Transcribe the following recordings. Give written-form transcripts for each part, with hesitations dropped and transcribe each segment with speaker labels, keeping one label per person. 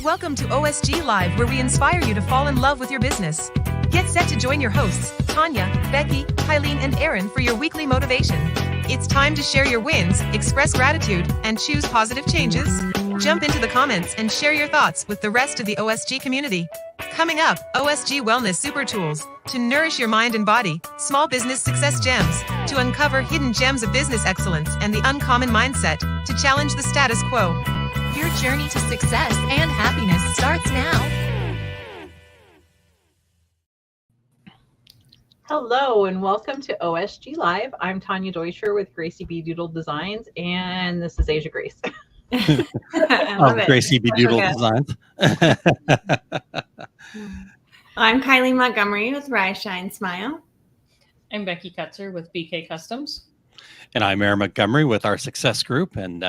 Speaker 1: Welcome to OSG Live, where we inspire you to fall in love with your business. Get set to join your hosts, Tanya, Becky, Kylene, and Aaron for your weekly motivation. It's time to share your wins, express gratitude, and choose positive changes. Jump into the comments and share your thoughts with the rest of the OSG community. Coming up, OSG Wellness Super Tools to nourish your mind and body, small business success gems to uncover hidden gems of business excellence, and the uncommon mindset to challenge the status quo.
Speaker 2: Your journey to success and happiness starts now.
Speaker 3: Hello and welcome to OSG Live. I'm Tanya Deutscher with Gracie B. Doodle Designs, and this is Asia Grace.
Speaker 4: I love it.
Speaker 5: Gracie B. Doodle Designs.
Speaker 4: I'm Kylene Montgomery with Rise, Shine, Smile.
Speaker 6: I'm Becky Kutzer with BK Customs.
Speaker 5: And I'm Aaron Montgomery with our Success Group. And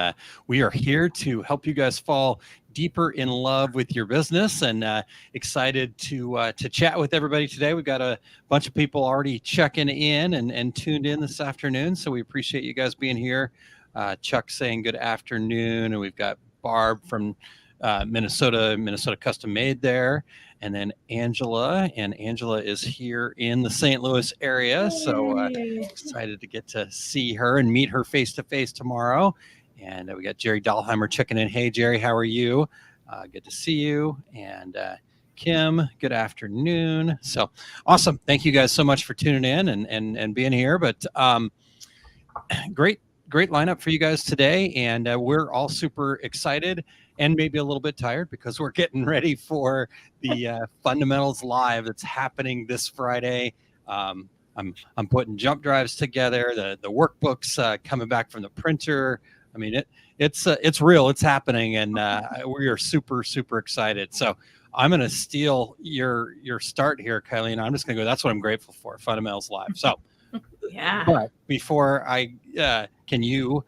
Speaker 5: we are here to help you guys fall deeper in love with your business, and excited to chat with everybody today. We've got a bunch of people already checking in and tuned in this afternoon. So we appreciate you guys being here. Chuck saying good afternoon. And we've got Barb from Minnesota Custom Made there. And then Angela is here in the St. Louis area. So excited to get to see her and meet her face to face tomorrow. And we got Jerry Dahlheimer checking in. Hey, Jerry, how are you? Good to see you. And Kim, good afternoon. So awesome. Thank you guys so much for tuning in and being here. But great lineup for you guys today. And we're all super excited and maybe a little bit tired because we're getting ready for the Fundamentals Live that's happening this Friday. I'm putting jump drives together. The workbooks coming back from the printer. I mean, it's real. It's happening, and we are super excited. So I'm going to steal your start here, Kylene. I'm just going to go. That's what I'm grateful for. Fundamentals Live. So
Speaker 4: Yeah.
Speaker 5: But before I can you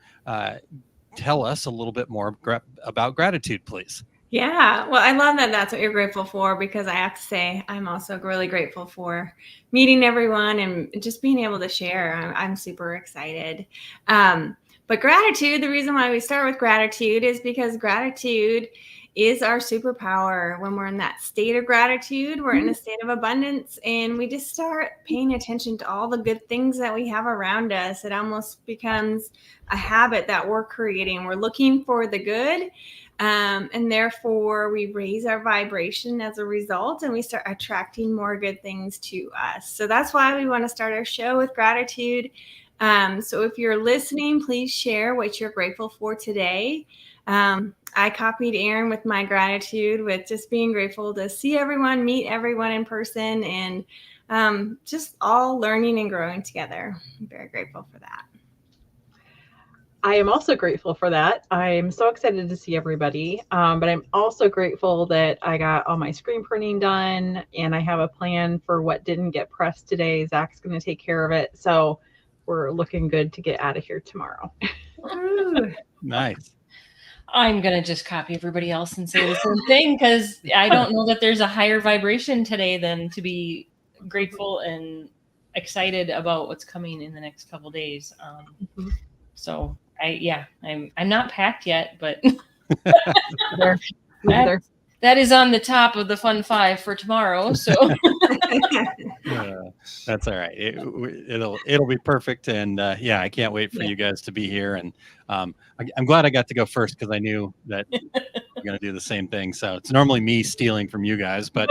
Speaker 5: tell us a little bit more about gratitude, please?
Speaker 4: Yeah. Well, I love that that's what you're grateful for, because I have to say I'm also really grateful for meeting everyone and just being able to share. I'm super excited. But gratitude, the reason why we start with gratitude is because gratitude is our superpower. When we're in that state of gratitude, we're in a state of abundance, and we just start paying attention to all the good things that we have around us. It almost becomes a habit that we're creating. We're looking for the good, and therefore we raise our vibration as a result, and we start attracting more good things to us. So that's why we want to start our show with gratitude. So if you're listening, please share what you're grateful for today. I copied Aaron with my gratitude, with just being grateful to see everyone, meet everyone in person, and just all learning and growing together. I'm very grateful for that.
Speaker 3: I am also grateful for that. I'm so excited to see everybody, but I'm also grateful that I got all my screen printing done, and I have a plan for what didn't get pressed today. Zach's going to take care of it. So we're looking good to get out of here tomorrow.
Speaker 5: Nice.
Speaker 6: I'm going to just copy everybody else and say the same thing, because I don't know that there's a higher vibration today than to be grateful and excited about what's coming in the next couple of days. So I'm not packed yet, but that is on the top of the fun 5 for tomorrow. So
Speaker 5: that's all right. It'll be perfect. And I can't wait for you guys to be here. And I'm glad I got to go first, because I knew that we're going to do the same thing. So it's normally me stealing from you guys, but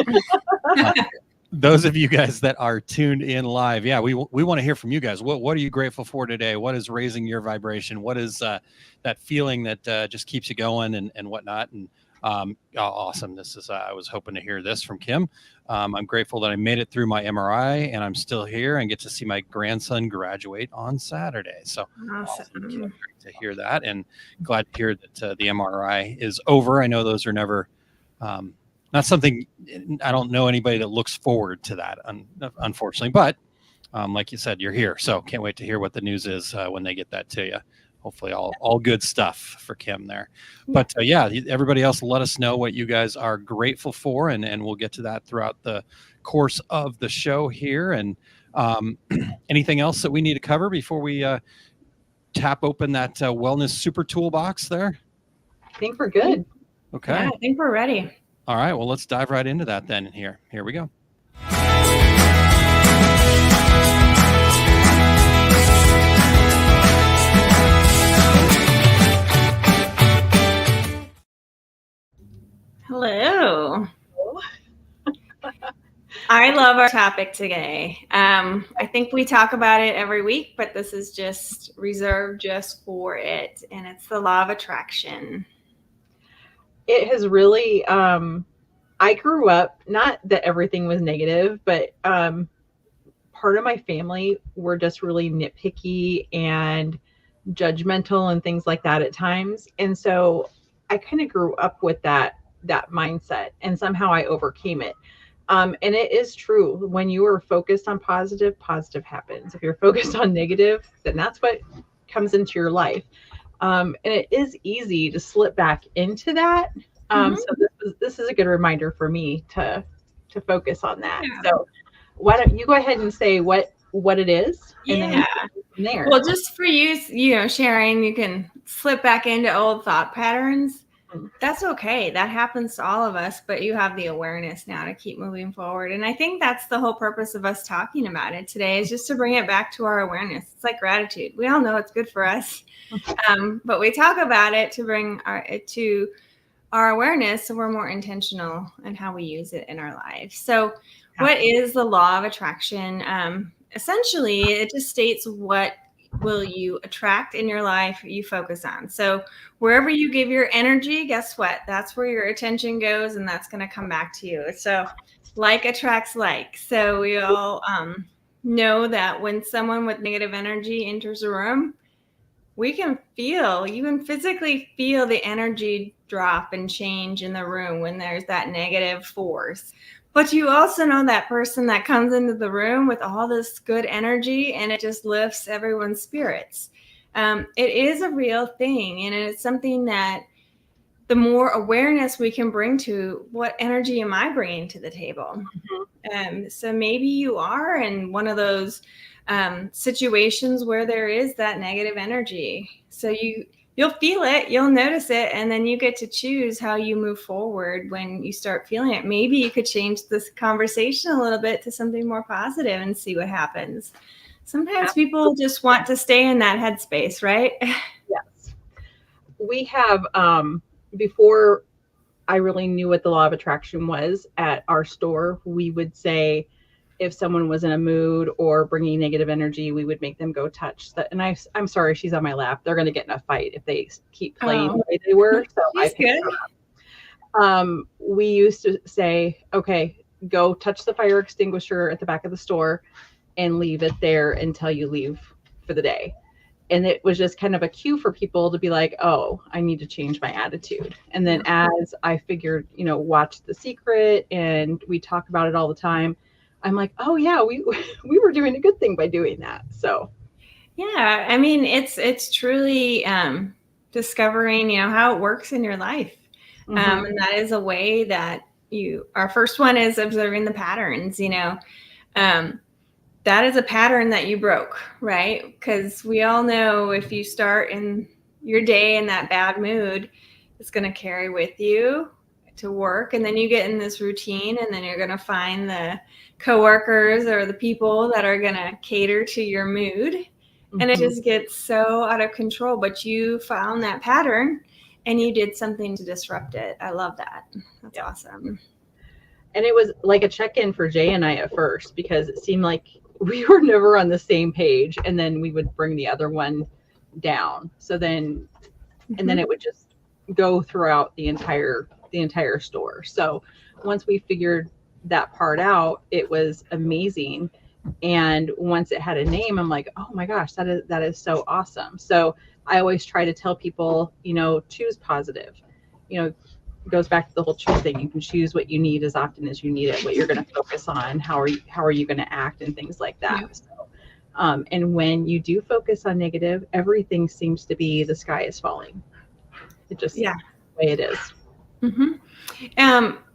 Speaker 5: those of you guys that are tuned in live, we want to hear from you guys. What are you grateful for today? What is raising your vibration? What is that feeling that just keeps you going and whatnot? And awesome. This is, I was hoping to hear this from Kim. I'm grateful that I made it through my MRI and I'm still here and get to see my grandson graduate on Saturday. So
Speaker 4: Awesome.
Speaker 5: Great to hear that, and glad to hear that the MRI is over. I know those are never, not something, I don't know anybody that looks forward to that, unfortunately, but like you said, you're here. So can't wait to hear what the news is when they get that to you. Hopefully all good stuff for Kim there. But everybody else, let us know what you guys are grateful for, and we'll get to that throughout the course of the show here. And anything else that we need to cover before we tap open that wellness super toolbox there?
Speaker 3: I think we're good.
Speaker 5: Okay.
Speaker 4: Yeah, I think we're ready.
Speaker 5: All right, well, let's dive right into that then. Here we go.
Speaker 4: Hello. I love our topic today. I think we talk about it every week, but this is just reserved just for it. And it's the law of attraction.
Speaker 3: It has really, I grew up, not that everything was negative, but part of my family were just really nitpicky and judgmental and things like that at times. And so I kind of grew up with that mindset, and somehow I overcame it. And it is true. When you are focused on positive happens. If you're focused on negative, then that's what comes into your life. And it is easy to slip back into that. So this is a good reminder for me to focus on that. Yeah. So why don't you go ahead and say what it is? And then we can go from there.
Speaker 4: Well, just for you, sharing, you can slip back into old thought patterns. That's okay. That happens to all of us, but you have the awareness now to keep moving forward. And I think that's the whole purpose of us talking about it today, is just to bring it back to our awareness. It's like gratitude. We all know it's good for us, but we talk about it to bring it to our awareness, so we're more intentional in how we use it in our lives. So what is the law of attraction? Essentially, it just states what will you attract in your life you focus on. So wherever you give your energy, guess what? That's where your attention goes, and that's going to come back to you. So like attracts like. So we all know that when someone with negative energy enters a room, you can physically feel the energy drop and change in the room when there's that negative force. But you also know that person that comes into the room with all this good energy, and it just lifts everyone's spirits. It is a real thing, and it's something that the more awareness we can bring to, what energy am I bringing to the table? So maybe you are in one of those situations where there is that negative energy. So you'll feel it, you'll notice it, and then you get to choose how you move forward when you start feeling it. Maybe you could change this conversation a little bit to something more positive and see what happens. Sometimes people just want to stay in that headspace, right?
Speaker 3: Yes. We have, before I really knew what the law of attraction was at our store, we would say, if someone was in a mood or bringing negative energy, we would make them go touch that. And I'm sorry, she's on my lap. They're going to get in a fight if they keep playing the way they were. So I picked her up. We used to say, okay, go touch the fire extinguisher at the back of the store and leave it there until you leave for the day. And it was just kind of a cue for people to be like, oh, I need to change my attitude. And then as I figured, watch The Secret, and we talk about it all the time, I'm like, oh yeah, we were doing a good thing by doing that. So,
Speaker 4: yeah, I mean, it's truly discovering, how it works in your life. And that is a way that our first one is observing the patterns, that is a pattern that you broke, right? Because we all know if you start in your day in that bad mood, it's going to carry with you to work, and then you get in this routine, and then you're going to find the coworkers or the people that are going to cater to your mood, and it just gets so out of control. But you found that pattern and you did something to disrupt it. I love that. That's awesome.
Speaker 3: And it was like a check-in for Jay and I at first, because it seemed like we were never on the same page, and then we would bring the other one down. So then, and then it would just go throughout the entire store. So once we figured that part out, it was amazing. And once it had a name, I'm like, oh my gosh, that is so awesome. So I always try to tell people, choose positive. It goes back to the whole choose thing. You can choose what you need as often as you need it, what you're going to focus on, how are you going to act, and things like that. Yeah. So, and when you do focus on negative, everything seems to be the sky is falling. It just the way it is.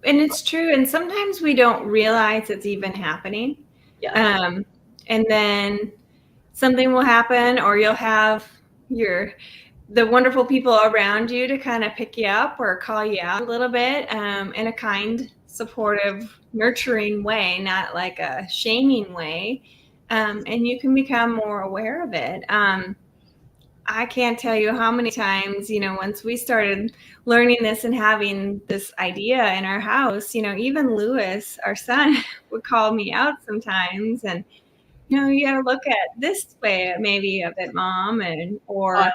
Speaker 4: And it's true. And sometimes we don't realize it's even happening. Yeah. And then something will happen, or you'll have your the wonderful people around you to kind of pick you up or call you out a little bit in a kind, supportive, nurturing way, not like a shaming way. And you can become more aware of it. I can't tell you how many times, once we started learning this and having this idea in our house, even Lewis, our son, would call me out sometimes and, you got to look at this way, maybe a bit, Mom, or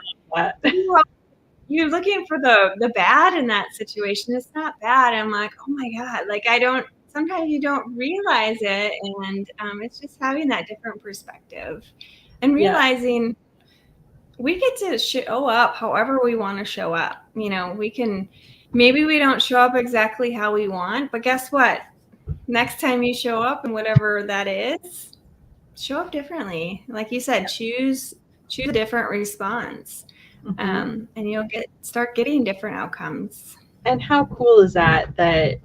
Speaker 4: you're looking for the bad in that situation. It's not bad. I'm like, oh my God, like sometimes you don't realize it. And it's just having that different perspective and realizing we get to show up however we want to show up. Maybe we don't show up exactly how we want, but guess what? Next time you show up and whatever that is, show up differently. Like you said, choose a different response. And you'll start getting different outcomes.
Speaker 3: And how cool is that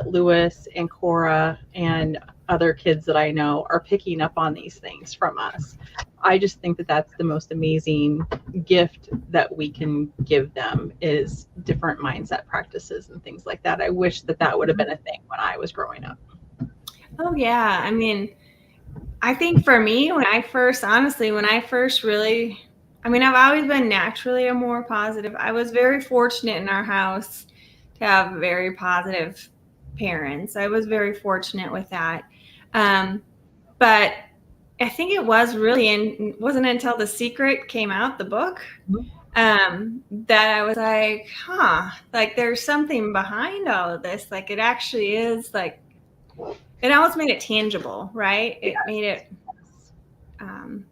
Speaker 3: Lewis and Cora and other kids that I know are picking up on these things from us. I just think that that's the most amazing gift that we can give them, is different mindset practices and things like that. I wish that would have been a thing when I was growing up.
Speaker 4: Oh yeah. I mean, I think for me, when I first really, I've always been naturally a more positive. I was very fortunate in our house to have very positive parents. I was very fortunate with that. But I think it wasn't until The Secret came out, the book, that I was like, like there's something behind all of this. Like it actually is like, it almost made it tangible, right? It made it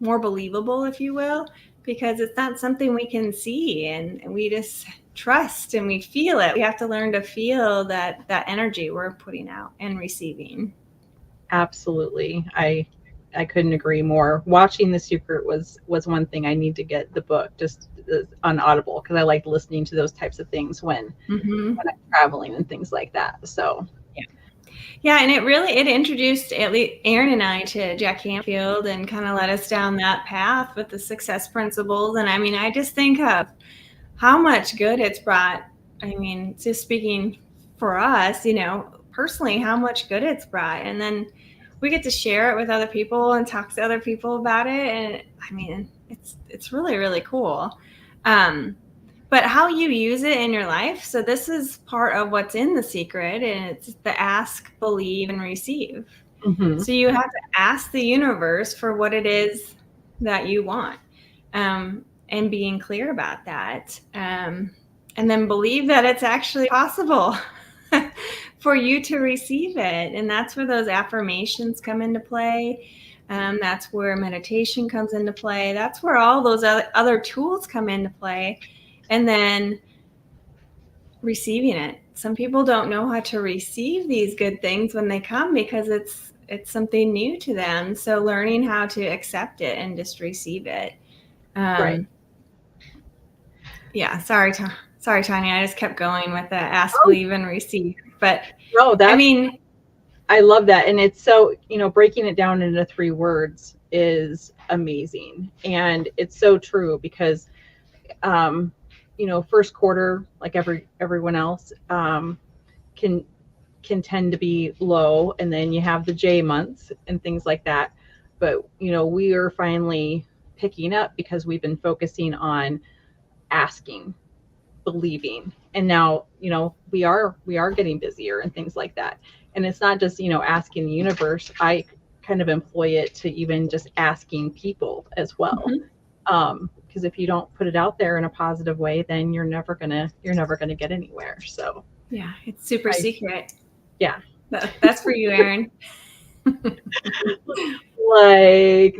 Speaker 4: more believable, if you will, because it's not something we can see and we just trust and we feel it. We have to learn to feel that energy we're putting out and receiving.
Speaker 3: Absolutely. I couldn't agree more. Watching The Secret was one thing. I need to get the book just on Audible because I like listening to those types of things when I'm traveling and things like that. So
Speaker 4: yeah, and it introduced at least Aaron and I to Jack Canfield and kind of led us down that path with the success principles. And I just think of how much good it's brought. Just speaking for us, personally, how much good it's brought. And then we get to share it with other people and talk to other people about it. And it's really, really cool. But how you use it in your life. So this is part of what's in The Secret, and it's the ask, believe, and receive. So you have to ask the universe for what it is that you want, and being clear about that. And then believe that it's actually possible for you to receive it. And that's where those affirmations come into play. That's where meditation comes into play. That's where all those other tools come into play. And then receiving it. Some people don't know how to receive these good things when they come because it's something new to them. So learning how to accept it and just receive it.
Speaker 3: Right.
Speaker 4: Yeah. Sorry, Tanya. I just kept going with the ask, believe, and receive. But
Speaker 3: I love that. And it's so, breaking it down into 3 words is amazing. And it's so true because, first quarter, like everyone else, can tend to be low, and then you have the J months and things like that. But we are finally picking up because we've been focusing on asking, believing, and now we are getting busier and things like that. And it's not just asking the universe. I kind of employ it to even just asking people as well. Because if you don't put it out there in a positive way, then you're never gonna get anywhere. So
Speaker 4: yeah, it's super secret.
Speaker 3: Yeah,
Speaker 4: that's for you, Aaron.
Speaker 3: Like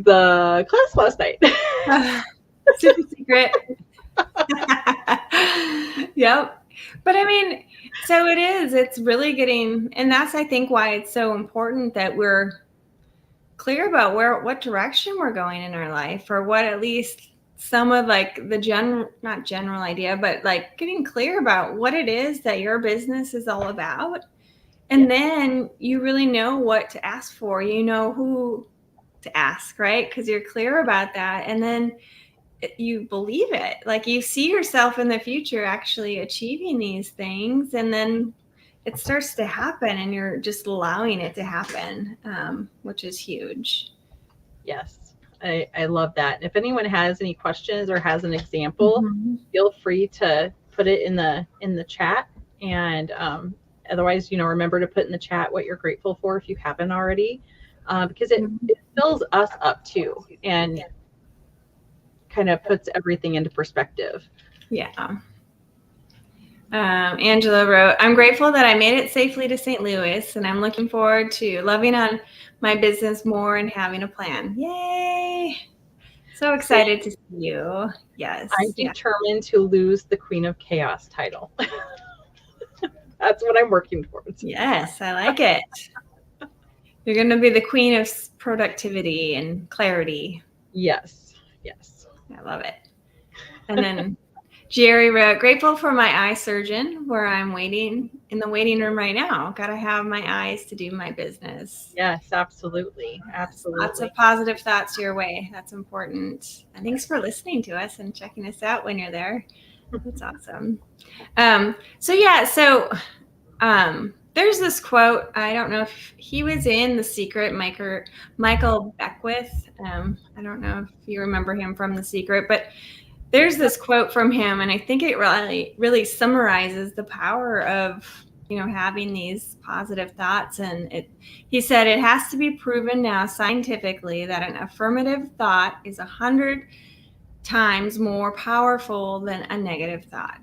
Speaker 3: the class last night.
Speaker 4: Super secret. Yep. But so it's really getting, and that's, I think, why it's so important that we're clear about what direction we're going in our life, or what at least some of like the not general idea, but like getting clear about what it is that your business is all about. And then you really know what to ask for, who to ask, right? Because you're clear about that. And then you believe it. Like you see yourself in the future actually achieving these things, and then it starts to happen and you're just allowing it to happen, which is huge.
Speaker 3: Yes, I love that. If anyone has any questions or has an example, feel free to put it in the chat. And otherwise, remember to put in the chat what you're grateful for if you haven't already, because it fills us up too, and kind of puts everything into perspective.
Speaker 4: Yeah. Angela wrote, I'm grateful that I made it safely to St. Louis, and I'm looking forward to loving on my business more and having a plan. Yay! So excited to see you. Yes.
Speaker 3: I'm determined to lose the Queen of Chaos title. That's what I'm working towards.
Speaker 4: Yes, I like it. You're going to be the queen of productivity and clarity.
Speaker 3: Yes.
Speaker 4: I love it. And then Jerry wrote, grateful for my eye surgeon, where I'm waiting in the waiting room right now. Got to have my eyes to do my business.
Speaker 3: Yes, absolutely.
Speaker 4: Lots of positive thoughts your way. That's important. And thanks for listening to us and checking us out when you're there. That's awesome. So there's this quote. I don't know if he was in The Secret, Michael Beckwith. I don't know if you remember him from The Secret, but there's this quote from him, and I think it really summarizes the power of, having these positive thoughts. And he said, it has to be proven now scientifically that an affirmative thought is 100 times more powerful than a negative thought.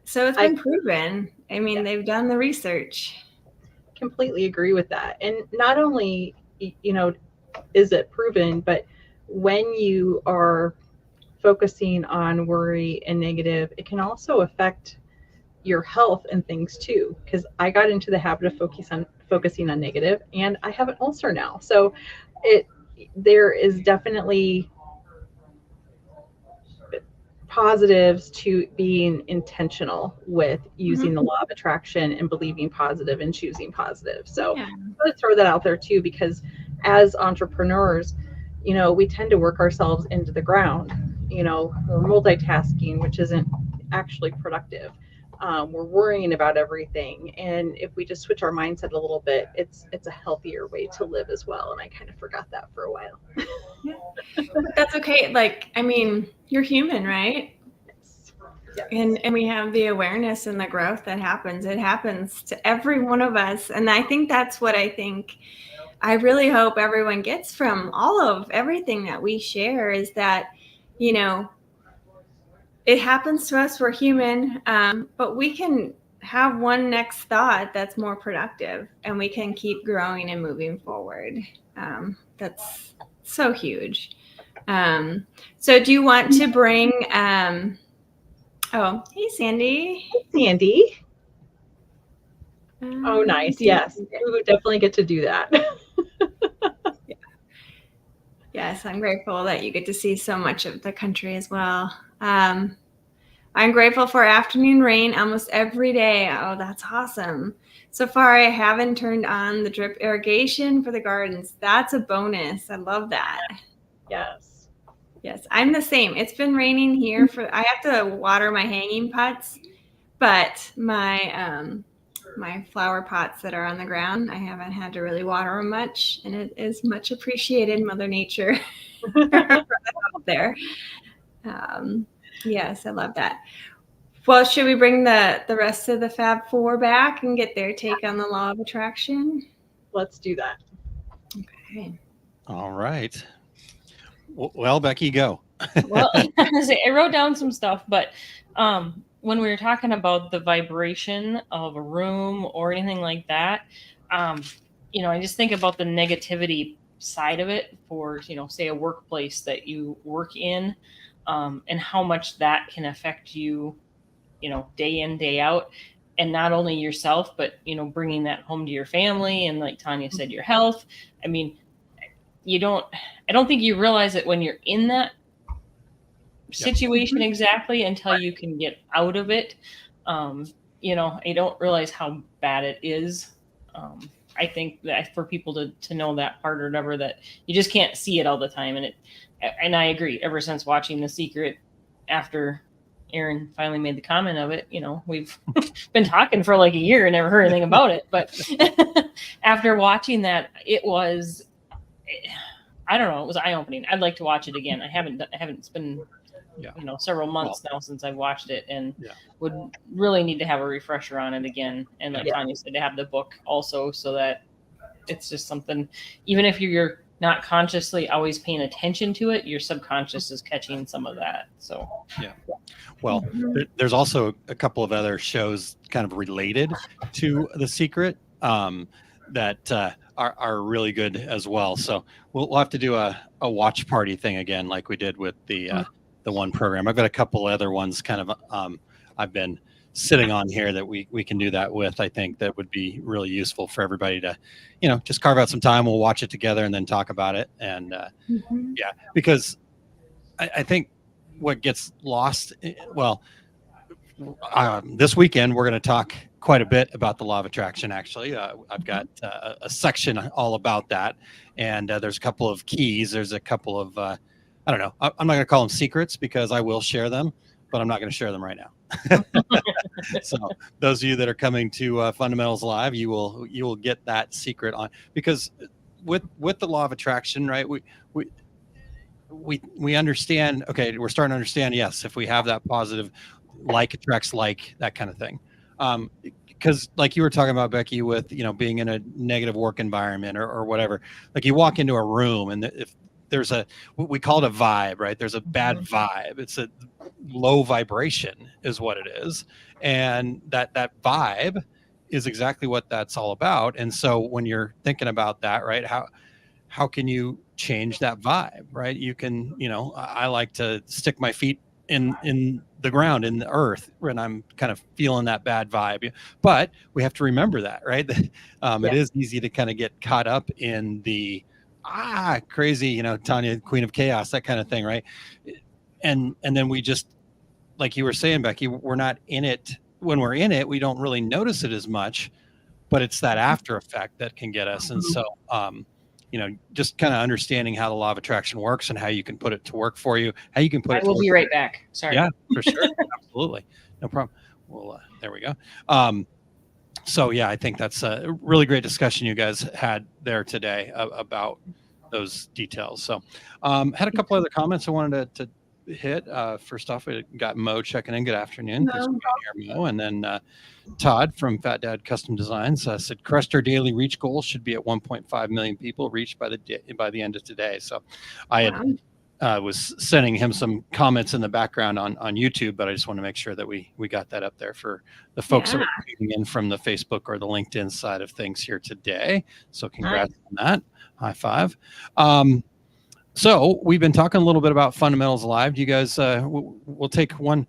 Speaker 4: So it's been proven. I mean, they've done the research.
Speaker 3: Completely agree with that. And not only, is it proven, but when you are focusing on worry and negative, it can also affect your health and things too. Because I got into the habit of focusing on negative, and I have an ulcer now. So there is definitely positives to being intentional with using the law of attraction and believing positive and choosing positive. So I'm going to throw that out there too, because as entrepreneurs, we tend to work ourselves into the ground. We're multitasking, which isn't actually productive. We're worrying about everything. And if we just switch our mindset a little bit, it's a healthier way to live as well. And I kind of forgot that for a while.
Speaker 4: But that's okay. You're human, right?
Speaker 3: Yes.
Speaker 4: And we have the awareness and the growth that happens. It happens to every one of us. And I think that's what I really hope everyone gets from all of everything that we share, is that, it happens to us. We're human, but we can have one next thought that's more productive, and we can keep growing and moving forward. That's so huge. So do you want to bring, oh, hey, Sandy.
Speaker 3: Hey, Sandy. Oh, nice. Yes. We would definitely get to do that.
Speaker 4: Yes, I'm grateful that you get to see so much of the country as well. I'm grateful for afternoon rain almost every day. Oh, that's awesome. So far, I haven't turned on the drip irrigation for the gardens. That's a bonus. I love that.
Speaker 3: Yes.
Speaker 4: Yes, I'm the same. It's been raining here I have to water my hanging pots, but my my flower pots that are on the ground, I haven't had to really water them much, and it is much appreciated, Mother Nature, out there. Yes, I love that. Well, should we bring the rest of the Fab Four back and get their take on the law of attraction?
Speaker 3: Let's do that.
Speaker 4: Okay.
Speaker 5: All right. Well, Becky, go.
Speaker 6: Well, I wrote down some stuff, but when we were talking about the vibration of a room or anything like that, I just think about the negativity side of it for, say a workplace that you work in, and how much that can affect you, day in, day out. And not only yourself, but, bringing that home to your family. And like Tanya said, your health. I mean, I don't think you realize it when you're in that situation exactly until you can get out of it. I don't realize how bad it is. I think that for people to know that part or whatever, that you just can't see it all the time. And I agree. Ever since watching The Secret, after Aaron finally made the comment of it, we've been talking for like a year and never heard anything about it. But after watching that, it was, I don't know, it was eye-opening. I'd like to watch it again. I haven't. It's been, several months now since I watched it, and would really need to have a refresher on it again. And like Tanya said, to have the book also, so that it's just something, even if you're not consciously always paying attention to it, your subconscious is catching some of that. So
Speaker 5: well, there's also a couple of other shows kind of related to The Secret that are really good as well. So we'll have to do a watch party thing again, like we did with the one program. I've got a couple other ones kind of I've been sitting on here that we can do that with. I think that would be really useful for everybody to, just carve out some time. We'll watch it together and then talk about it. And because I think what gets lost, this weekend we're going to talk quite a bit about the law of attraction. Actually, I've got a section all about that, and there's a couple of keys. There's a couple of I don't know. I'm not going to call them secrets because I will share them, but I'm not going to share them right now. So those of you that are coming to Fundamentals Live, you will get that secret on, because with the law of attraction, right? We understand. Okay, we're starting to understand. Yes, if we have that positive, like attracts like, that kind of thing. Because like you were talking about, Becky, with being in a negative work environment or whatever, like you walk into a room and if there's we call it a vibe, right? There's a bad vibe. It's a low vibration is what it is. And that vibe is exactly what that's all about. And so when you're thinking about that, right, how can you change that vibe, right? You can, I like to stick my feet in the ground, in the earth, when I'm kind of feeling that bad vibe. But we have to remember that, right? It is easy to kind of get caught up in the crazy, Tanya, Queen of Chaos, that kind of thing, right? And then we just, like you were saying, Becky, we're not in it. When we're in it, we don't really notice it as much, but it's that after effect that can get us. And so, just kind of understanding how the law of attraction works and how you can put it to work for you, how you can put it.
Speaker 6: I will be right back. Sorry.
Speaker 5: Yeah, for sure. Absolutely. No problem. Well, there we go. So yeah, I think that's a really great discussion you guys had there today about those details. So had a couple other comments I wanted to hit. First off, we got Mo checking in. Good afternoon. Thanks for being here, Mo. And then Todd from Fat Dad Custom Designs said, crushed our daily reach goal should be at 1.5 million people reached by the end of today. So I had was sending him some comments in the background on YouTube, but I just want to make sure that we got that up there for the folks that are tuning in from the Facebook or the LinkedIn side of things here today. So congrats on that. High five. So we've been talking a little bit about Fundamentals Live. Do you guys, we'll take one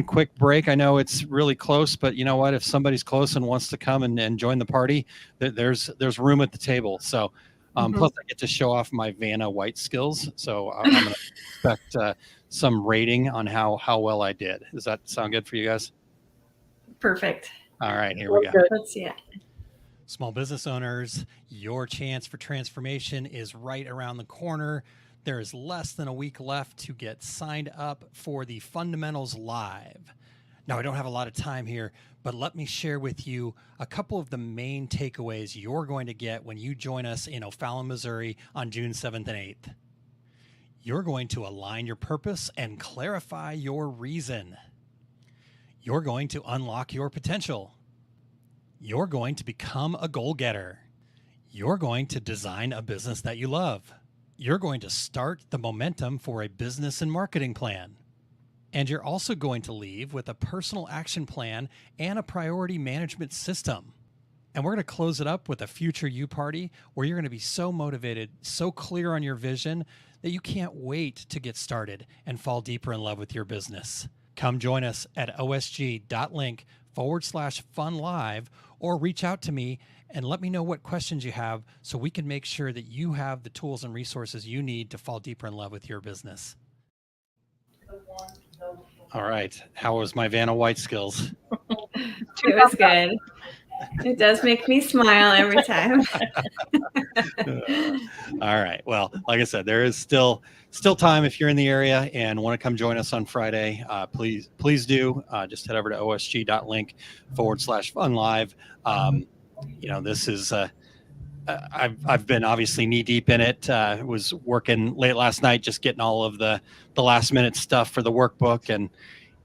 Speaker 5: quick break. I know it's really close, but you know what? If somebody's close and wants to come and join the party, there's room at the table. So plus I get to show off my Vanna White skills. So I'm going to expect some rating on how well I did. Does that sound good for you guys?
Speaker 4: Perfect.
Speaker 5: All right, here we go.
Speaker 4: Let's see it.
Speaker 5: Small business owners, your chance for transformation is right around the corner. There is less than a week left to get signed up for the Fundamentals Live. Now, I don't have a lot of time here, but let me share with you a couple of the main takeaways you're going to get when you join us in O'Fallon, Missouri on June 7th and 8th. You're going to align your purpose and clarify your reason. You're going to unlock your potential. You're going to become a goal-getter. You're going to design a business that you love. You're going to start the momentum for a business and marketing plan. And you're also going to leave with a personal action plan and a priority management system. And we're going to close it up with a future you party where you're going to be so motivated, so clear on your vision that you can't wait to get started and fall deeper in love with your business. Come join us at osg.link/funlive or reach out to me and let me know what questions you have so we can make sure that you have the tools and resources you need to fall deeper in love with your business. All right. How was my Vanna White skills?
Speaker 4: It was good. It does make me smile every time.
Speaker 5: All right. Well, like I said, there is still time if you're in the area and want to come join us on Friday. Please do. Just head over to osg.link/fun live. This is I've been obviously knee deep in it. Was working late last night, just getting all of the last minute stuff for the workbook. And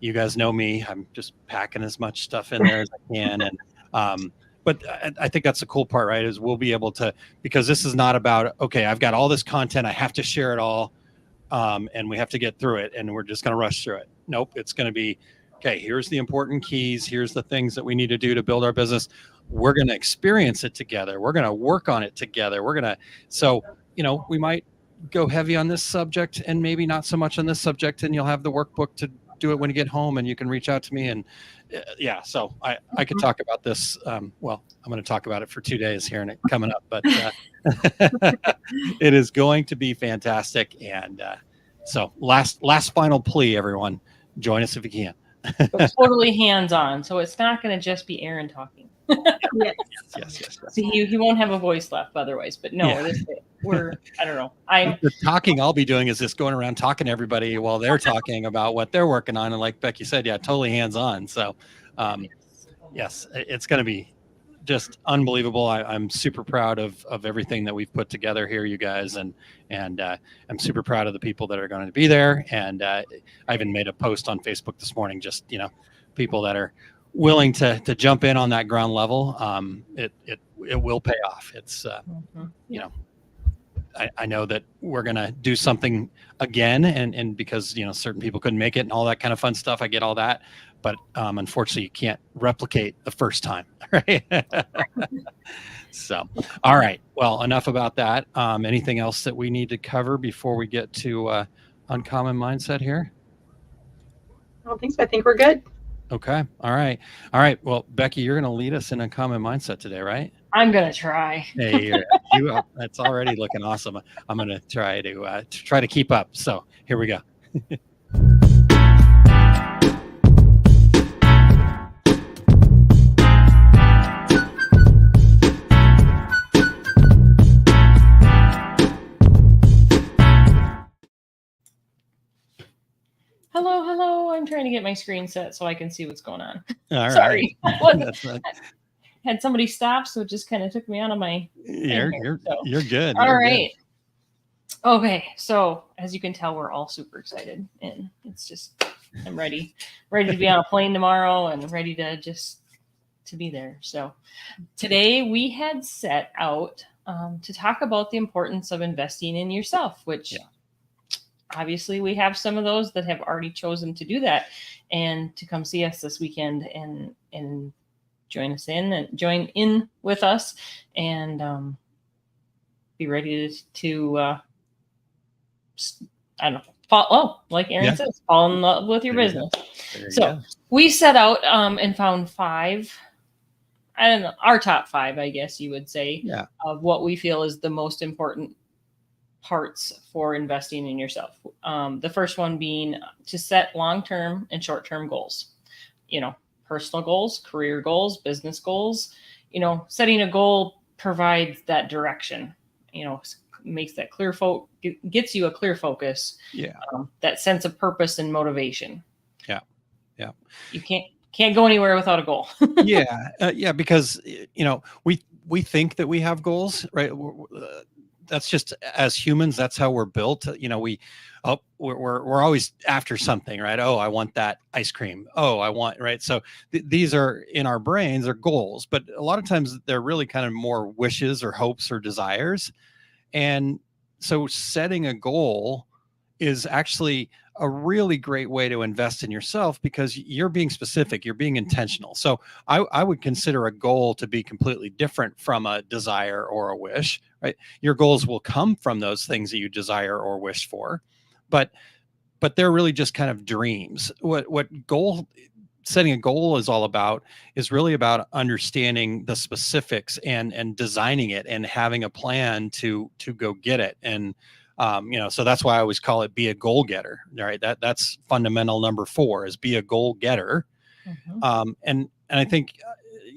Speaker 5: you guys know me, I'm just packing as much stuff in there as I can. And, but I think that's the cool part, right? Is we'll be able to, because this is not about, okay, I've got all this content, I have to share it all. And we have to get through it and we're just going to rush through it. Nope. It's going to be, okay, here's the important keys. Here's the things that we need to do to build our business. We're going to experience it together. We're going to work on it together. So, we might go heavy on this subject and maybe not so much on this subject. And you'll have the workbook to do it when you get home and you can reach out to me. And so I could talk about this. Well, I'm going to talk about it for 2 days here and it coming up, but it is going to be fantastic. And so last final plea, everyone, join us if you can.
Speaker 6: Totally hands-on. So it's not going to just be Aaron talking.
Speaker 5: Yes.
Speaker 6: So he won't have a voice left otherwise, but no, I don't know.
Speaker 5: The talking I'll be doing is just going around talking to everybody while they're talking about what they're working on. And like Becky said, totally hands-on. So, yes, it's going to be just unbelievable. I'm super proud of everything that we've put together here, you guys. And I'm super proud of the people that are going to be there. And I even made a post on Facebook this morning, just, people that are willing to jump in on that ground level. It will pay off. It's, I know that we're going to do something again and because, certain people couldn't make it and all that kind of fun stuff. I get all that, but unfortunately you can't replicate the first time. Right. So, all right. Well, enough about that. Anything else that we need to cover before we get to Uncommon Mindset here?
Speaker 3: I don't think so. I think we're good.
Speaker 5: Okay. All right. Well, Becky, you're going to lead us in Uncommon Mindset today, right?
Speaker 6: I'm going to try.
Speaker 5: Hey, that's already looking awesome. I'm going to try to keep up. So here we go.
Speaker 6: Hello. I'm trying to get my screen set so I can see what's going on.
Speaker 5: All
Speaker 6: Sorry.
Speaker 5: Right.
Speaker 6: Had somebody stop, so it just kind of took me out of my.
Speaker 5: You're good.
Speaker 6: All right. Good. Okay. So as you can tell, we're all super excited, and it's just I'm ready to be on a plane tomorrow, and ready to be there. So today we had set out to talk about the importance of investing in yourself, which. Obviously, we have some of those that have already chosen to do that and to come see us this weekend and join in with us and be ready to I don't know, like Aaron says, fall in love with your business. So we set out and found 5, I don't know, our top 5, I guess you would say, of what we feel is the most important parts for investing in yourself. The first one being to set long-term and short-term goals, personal goals, career goals, business goals. Setting a goal provides that direction, makes that gets you a clear focus. That sense of purpose and motivation. Yeah. You can't go anywhere without a goal.
Speaker 5: Because, we think that we have goals, right? That's just as humans, that's how we're built. We're always after something, right? Oh, I want that ice cream. Oh, I want, right? So these are in our brains, are goals, but a lot of times they're really kind of more wishes or hopes or desires. And so setting a goal is actually a really great way to invest in yourself because you're being specific, you're being intentional. So I would consider a goal to be completely different from a desire or a wish, right? Your goals will come from those things that you desire or wish for, but they're really just kind of dreams. What setting a goal is all about is really about understanding the specifics and designing it and having a plan to go get it. And so that's why I always call it be a goal getter, right? That's fundamental number 4 is be a goal getter. And I think,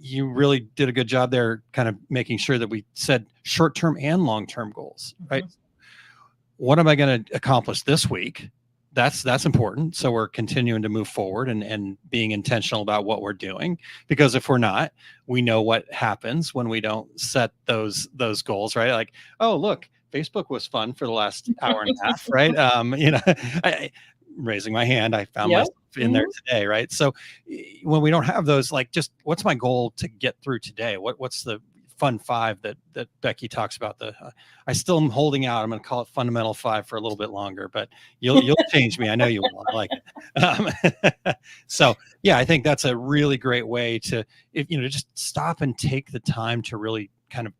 Speaker 5: you really did a good job there, kind of making sure that we set short-term and long-term goals, right? What am I going to accomplish this week? That's important. So we're continuing to move forward and being intentional about what we're doing, because if we're not, we know what happens when we don't set those goals, right? Like, oh, look, Facebook was fun for the last hour and a half, right? Raising my hand, I found myself in there today, right? So when we don't have those, like, just what's my goal to get through today? What's the fun 5 that Becky talks about? I still am holding out. I'm going to call it fundamental 5 for a little bit longer, but you'll change me. I know you will. I like it. So yeah, I think that's a really great way to, just stop and take the time to really kind of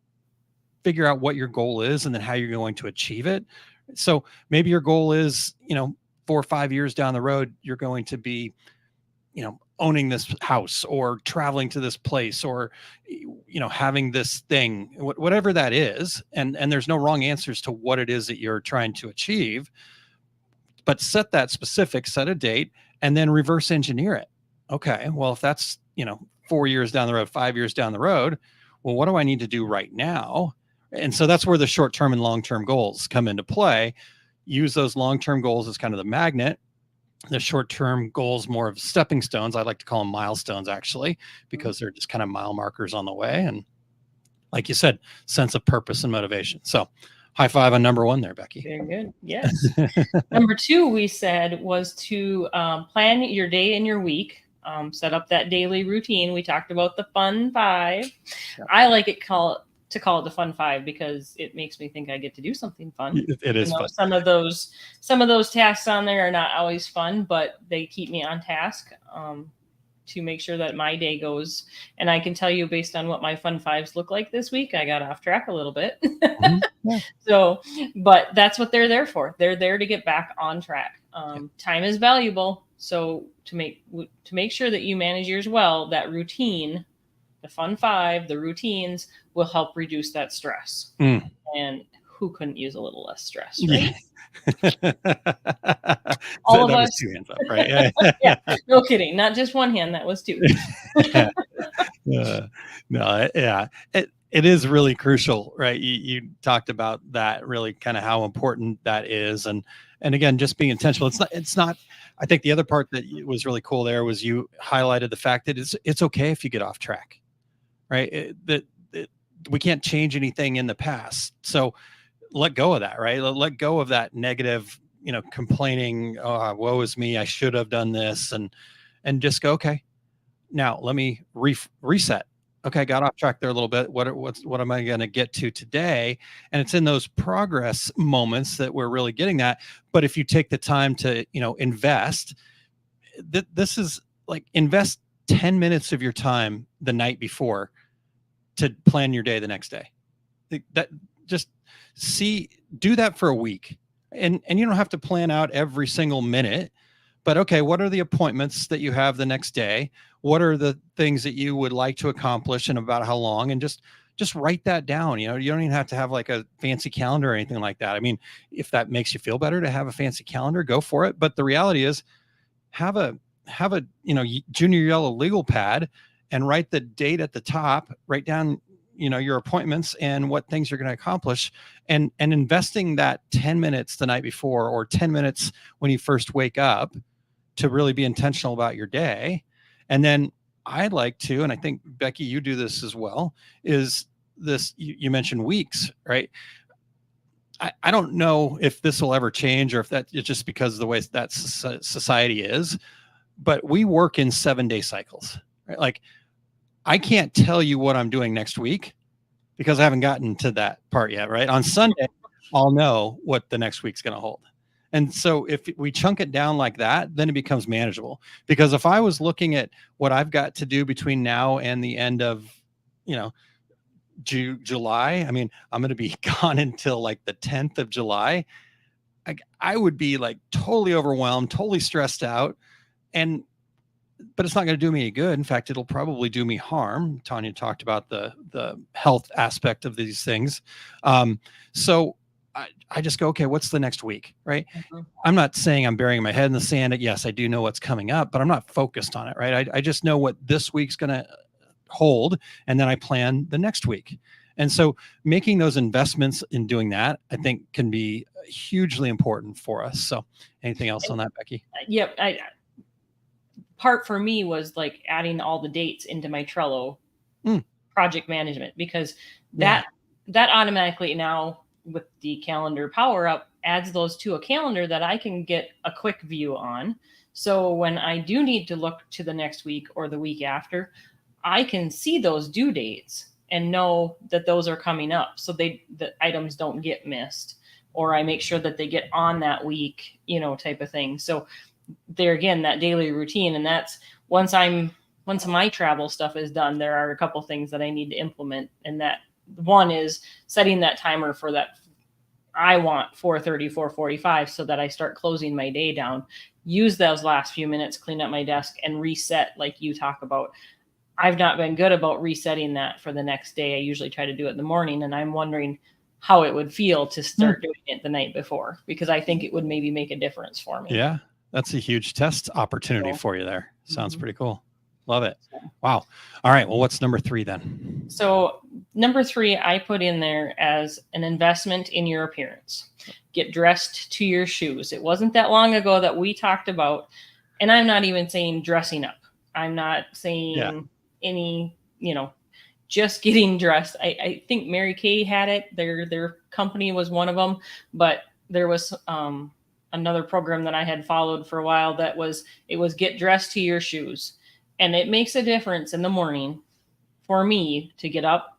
Speaker 5: figure out what your goal is and then how you're going to achieve it. So maybe your goal is, 4 or 5 years down the road, you're going to be, owning this house or traveling to this place or, having this thing, whatever that is. And there's no wrong answers to what it is that you're trying to achieve, but set that specific, set a date, and then reverse engineer it. Okay, well, if that's, 4 years down the road, 5 years down the road, well, what do I need to do right now? And so that's where the short-term and long-term goals come into play. Use those long-term goals as kind of the magnet. The short-term goals more of stepping stones. I like to call them milestones, actually, because they're just kind of mile markers on the way. And like you said, sense of purpose and motivation. So high 5 on number 1 there, Becky.
Speaker 6: Very good. Yes. Number 2, we said, was to plan your day and your week. Set up that daily routine. We talked about the fun 5. Yeah. I like to call it the fun 5 because it makes me think I get to do something fun.
Speaker 5: It is fun.
Speaker 6: Some of those tasks on there are not always fun, but they keep me on task to make sure that my day goes. And I can tell you, based on what my fun 5s look like this week, I got off track a little bit. Yeah. So, but that's what they're there for. They're there to get back on track. Time is valuable. So to make sure that you manage yours well, that routine, the fun 5, the routines will help reduce that stress. And who couldn't use a little less stress, right? All of us. 2 hands up, right? Yeah, no kidding. Not just 1 hand. That was 2.
Speaker 5: No, yeah. It is really crucial, right? You talked about that, really kind of how important that is. And again, just being intentional. It's not, I think the other part that was really cool there was you highlighted the fact that it's okay if you get off track. Right. We can't change anything in the past. So let go of that, right? Let go of that negative, complaining, oh, woe is me, I should have done this. And just go, okay, now let me reset. Okay, I got off track there a little bit. What am I going to get to today? And it's in those progress moments that we're really getting that. But if you take the time to, invest, this is like invest 10 minutes of your time the night before to plan your day the next day. That just do that for a week. And you don't have to plan out every single minute, but okay, what are the appointments that you have the next day? What are the things that you would like to accomplish and about how long? And just write that down. You don't even have to have like a fancy calendar or anything like that. I mean, if that makes you feel better to have a fancy calendar, go for it. But the reality is have a junior yellow legal pad and write the date at the top, write down, your appointments and what things you're going to accomplish, and investing that 10 minutes the night before or 10 minutes when you first wake up to really be intentional about your day. And then I'd like to, and I think Becky, you do this as well, is this, you mentioned weeks, right? I don't know if this will ever change or if that it's just because of the way that society is, but we work in 7-day cycles, right? Like, I can't tell you what I'm doing next week because I haven't gotten to that part yet, right? On Sunday, I'll know what the next week's going to hold. And so if we chunk it down like that, then it becomes manageable. Because if I was looking at what I've got to do between now and the end of, July, I mean, I'm going to be gone until like the 10th of July. I would be like totally overwhelmed, totally stressed out. But it's not going to do me any good. In fact, it'll probably do me harm. Tanya talked about the health aspect of these things. So I just go, okay, what's the next week, right? Mm-hmm. I'm not saying I'm burying my head in the sand. Yes, I do know what's coming up, but I'm not focused on it, right? I just know what this week's going to hold, and then I plan the next week. And so making those investments in doing that, I think, can be hugely important for us. So anything else on that, Becky?
Speaker 6: Yep. Part for me was like adding all the dates into my Trello project management, because that automatically now with the calendar power up adds those to a calendar that I can get a quick view on. So when I do need to look to the next week or the week after, I can see those due dates and know that those are coming up, so the items don't get missed, or I make sure that they get on that week, type of thing. So there again, that daily routine. And that's once my travel stuff is done, there are a couple things that I need to implement. And that one is setting that timer for that. I want 4:30, 4:45, so that I start closing my day down, use those last few minutes, clean up my desk, and reset like you talk about. I've not been good about resetting that for the next day. I usually try to do it in the morning, and I'm wondering how it would feel to start doing it the night before, because I think it would maybe make a difference for me.
Speaker 5: Yeah, that's a huge test opportunity for you there. Sounds pretty cool. Love it. Wow. All right. Well, what's number 3 then?
Speaker 6: So number 3, I put in there as an investment in your appearance. Get dressed to your shoes. It wasn't that long ago that we talked about, and I'm not even saying dressing up. I'm not saying any, just getting dressed. I think Mary Kay had it. Their company was one of them, but there was another program that I had followed for a while it was get dressed to your shoes. And it makes a difference in the morning for me to get up,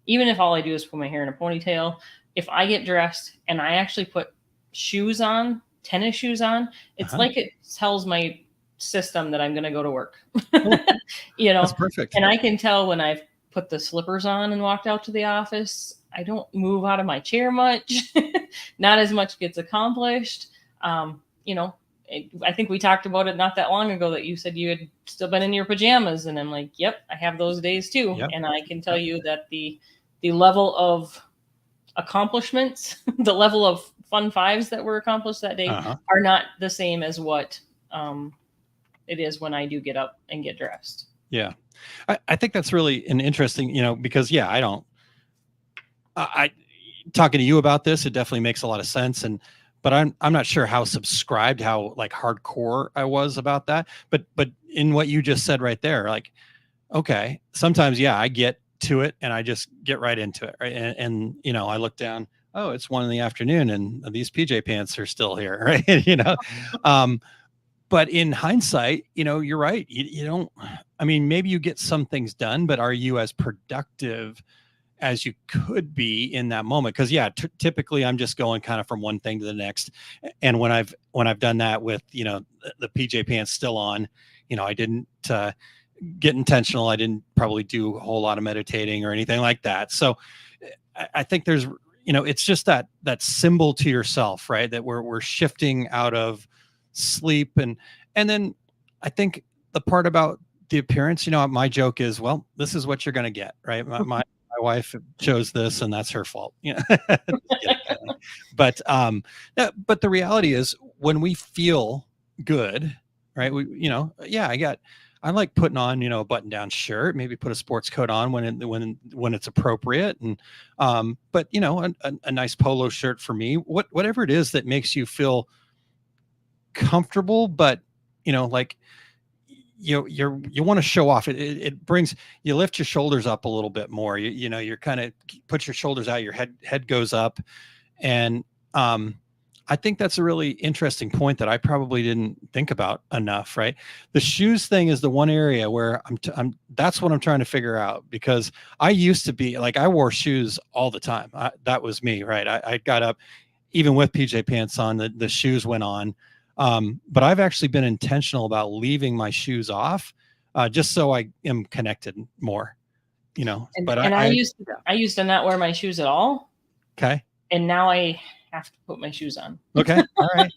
Speaker 6: even if all I do is put my hair in a ponytail. If I get dressed and I actually put shoes on, tennis shoes on, it's like it tells my system that I'm going to go to work.
Speaker 5: That's perfect.
Speaker 6: And I can tell when I've put the slippers on and walked out to the office, I don't move out of my chair much. Not as much gets accomplished. I think we talked about it not that long ago that you said you had still been in your pajamas, and I'm like, yep, I have those days too. Yep. And I can tell you that the level of accomplishments, the level of fun fives that were accomplished that day are not the same as what it is when I do get up and get dressed.
Speaker 5: Yeah. I think that's really an interesting, because I talking to you about this, it definitely makes a lot of sense. But I'm not sure how subscribed, how like hardcore I was about that. But in what you just said right there, like, okay, sometimes, I get to it and I just get right into it. Right. And I look down, oh, it's 1 PM and these PJ pants are still here. Right. But in hindsight, you're right. You don't, maybe you get some things done, but are you as productive as you could be in that moment? Because typically I'm just going kind of from one thing to the next. And when I've done that with, the PJ pants still on, I didn't get intentional. I didn't probably do a whole lot of meditating or anything like that. So I think there's, it's just that symbol to yourself, right? That we're shifting out of sleep. And then I think the part about the appearance, my joke is, well, this is what you're going to get, right? My wife chose this and that's her fault. But the reality is when we feel good, right? I like putting on, a button down shirt, maybe put a sports coat on when it's appropriate. And, but a nice polo shirt for me, whatever it is that makes you feel comfortable, but like, you want to show off. It brings, you lift your shoulders up a little bit more. You're kind of put your shoulders out, your head goes up. And I think that's a really interesting point that I probably didn't think about enough, right? The shoes thing is the one area where that's what I'm trying to figure out, because I used to be like, I wore shoes all the time. That was me, right? I got up, even with PJ pants on, the shoes went on. But I've actually been intentional about leaving my shoes off, just so I am connected more,
Speaker 6: I used to not wear my shoes at all.
Speaker 5: Okay.
Speaker 6: And now I have to put my shoes on.
Speaker 5: Okay. All right.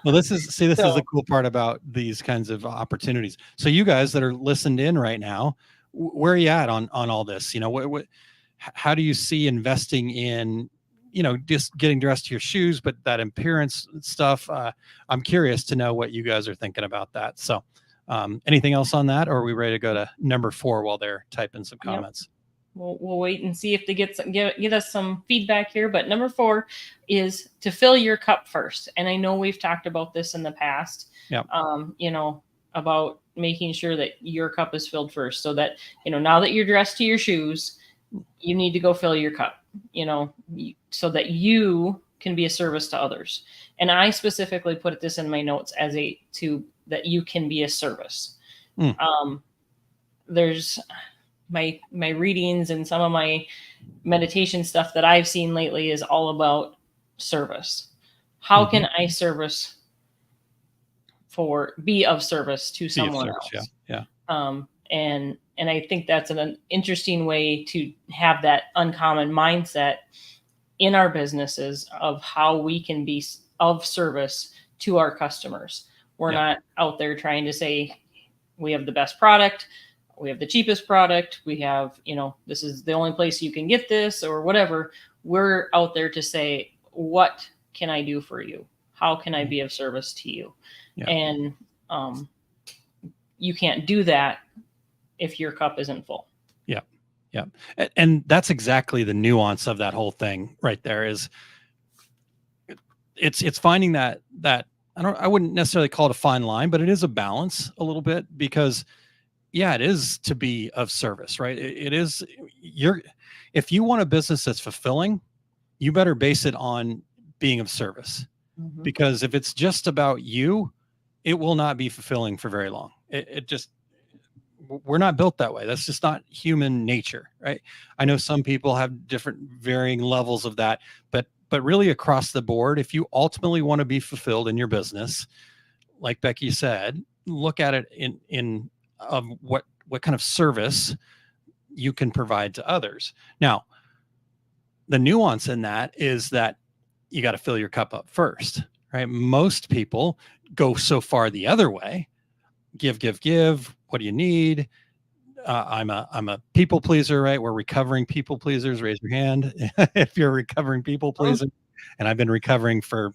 Speaker 5: Well, this is the cool part about these kinds of opportunities. So you guys that are listened in right now, where are you at on all this? How do you see investing in, just getting dressed to your shoes, but that appearance stuff? I'm curious to know what you guys are thinking about that. So Anything else on that, or are we ready to go to number 4 while they're typing some comments?
Speaker 6: We'll wait and see if they get us some feedback here. But number 4 is to fill your cup first. And I know we've talked about this in the past.
Speaker 5: Yep.
Speaker 6: About making sure that your cup is filled first, so that, now that you're dressed to your shoes, you need to go fill your cup, so that you can be a service to others. And I specifically put this in my notes as that you can be a service. There's my readings and some of my meditation stuff that I've seen lately is all about service. How can I be of service to someone else?
Speaker 5: Yeah.
Speaker 6: And I think that's an interesting way to have that uncommon mindset in our businesses of how we can be of service to our customers. We're not out there trying to say we have the best product, we have the cheapest product, we have, this is the only place you can get this or whatever. We're out there to say, what can I do for you? How can I be of service to you? Yeah. And you can't do that if your cup isn't full.
Speaker 5: Yeah. Yeah. And that's exactly the nuance of that whole thing right there. Is it's finding that I wouldn't necessarily call it a fine line, but it is a balance a little bit, because it is to be of service, right? It is if you want a business that's fulfilling, you better base it on being of service, because if it's just about you, it will not be fulfilling for very long. We're not built that way. That's just not human nature, right? I know some people have different varying levels of that, but really across the board, if you ultimately want to be fulfilled in your business, like Becky said, look at it in what kind of service you can provide to others. Now, the nuance in that is that you got to fill your cup up first, right? Most people go so far the other way. Give. What do you need? I'm a people pleaser, right? We're recovering people pleasers. Raise your hand if you're a recovering people pleaser. And I've been recovering for,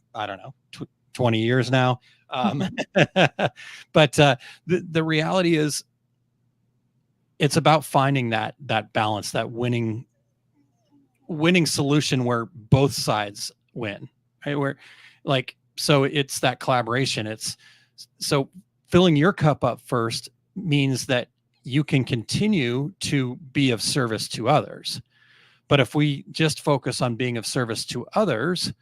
Speaker 5: 20 years now. But the reality is, it's about finding that balance, that winning solution where both sides win, right? So it's that collaboration. So filling your cup up first means that you can continue to be of service to others. But if we just focus on being of service to others,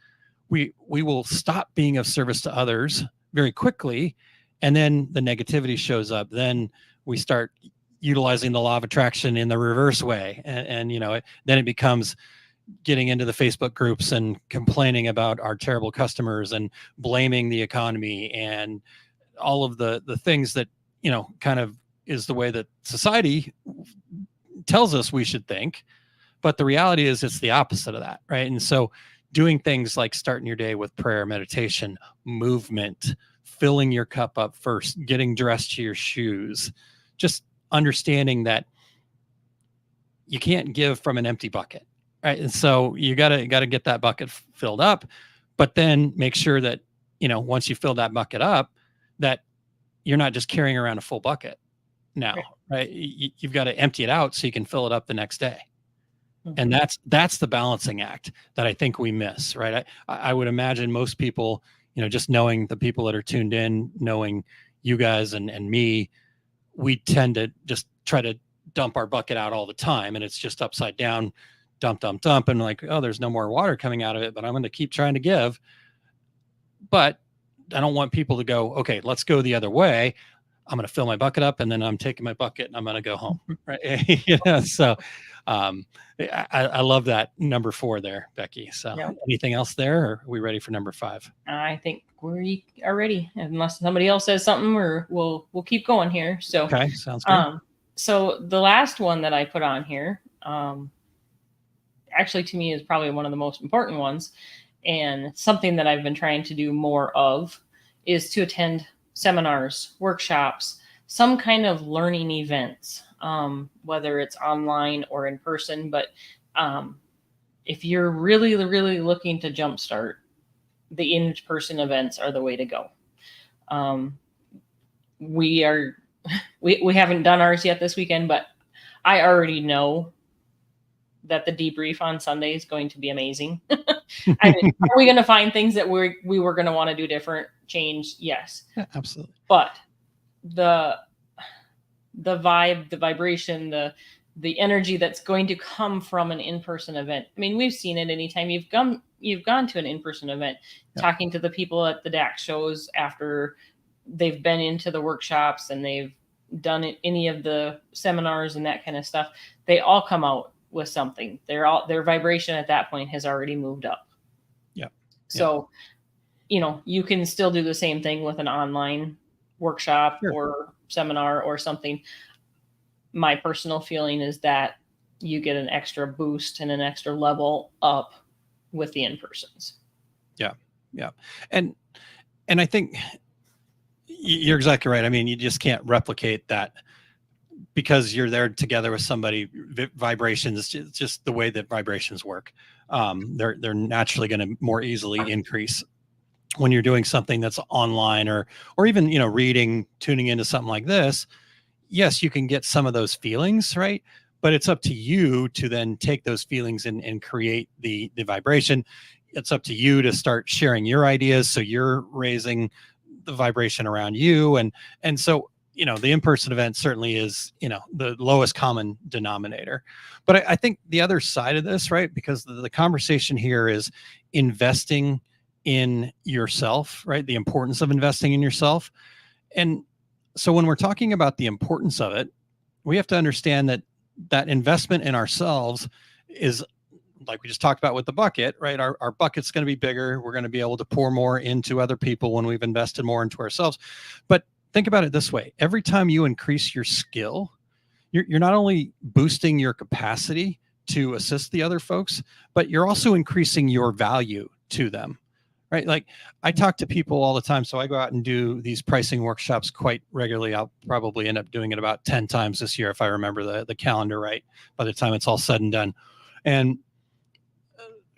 Speaker 5: we will stop being of service to others very quickly. And then the negativity shows up. Then we start utilizing the law of attraction in the reverse way. And then it becomes getting into the Facebook groups and complaining about our terrible customers and blaming the economy and all of the things that, kind of is the way that society tells us we should think. But the reality is it's the opposite of that, right? And so doing things like starting your day with prayer, meditation, movement, filling your cup up first, getting dressed to your shoes, just understanding that you can't give from an empty bucket, right? And so you gotta get that bucket filled up, but then make sure that, once you fill that bucket up, that you're not just carrying around a full bucket now, right? You've got to empty it out so you can fill it up the next day. And that's the balancing act that I think we miss, right? I would imagine most people, just knowing the people that are tuned in, knowing you guys and me, we tend to just try to dump our bucket out all the time, and it's just upside down, dump, and like, oh, there's no more water coming out of it, but I'm going to keep trying to give. But I don't want people to go, okay, let's go the other way. I'm going to fill my bucket up, and then I'm taking my bucket and I'm going to go home. Right. So I love that number 4 there, Becky. So anything else there, or are we ready for number 5?
Speaker 6: I think we are ready, unless somebody else says something, or we'll keep going here. So,
Speaker 5: okay. Sounds good.
Speaker 6: So the last one that I put on here, actually to me is probably one of the most important ones, and something that I've been trying to do more of is to attend seminars, workshops, some kind of learning events, whether it's online or in person. But if you're really, really looking to jumpstart, the in-person events are the way to go. we haven't done ours yet this weekend, but I already know that the debrief on Sunday is going to be amazing. I mean, are we going to find things that we were going to want to do different, change? Yes.
Speaker 5: Yeah, absolutely.
Speaker 6: But the vibe, the vibration, the energy that's going to come from an in-person event. I mean, we've seen it anytime you've gone to an in-person event, talking to the people at the DAC shows after they've been into the workshops and they've done any of the seminars and that kind of stuff. They all come out with something. Their vibration at that point has already moved up.
Speaker 5: Yeah.
Speaker 6: So, you can still do the same thing with an online workshop or seminar or something. My personal feeling is that you get an extra boost and an extra level up with the in-persons. Yeah.
Speaker 5: Yeah. And I think you're exactly right. I mean, you just can't replicate that because you're there together with somebody. Vibrations, just the way that vibrations work. They're naturally going to more easily increase when you're doing something that's online or even, reading, tuning into something like this. Yes, you can get some of those feelings, right? But it's up to you to then take those feelings and create the vibration. It's up to you to start sharing your ideas. So you're raising the vibration around you. And so, the in-person event certainly is, the lowest common denominator. But I think the other side of this, right? Because the conversation here is investing in yourself, right? The importance of investing in yourself. And so when we're talking about the importance of it, we have to understand that investment in ourselves is, like we just talked about with the bucket, right? Our bucket's going to be bigger. We're going to be able to pour more into other people when we've invested more into ourselves. But think about it this way. Every time you increase your skill, you're not only boosting your capacity to assist the other folks, but you're also increasing your value to them. Right. Like I talk to people all the time. So I go out and do these pricing workshops quite regularly. I'll probably end up doing it about 10 times this year, if I remember the calendar right, by the time it's all said and done. And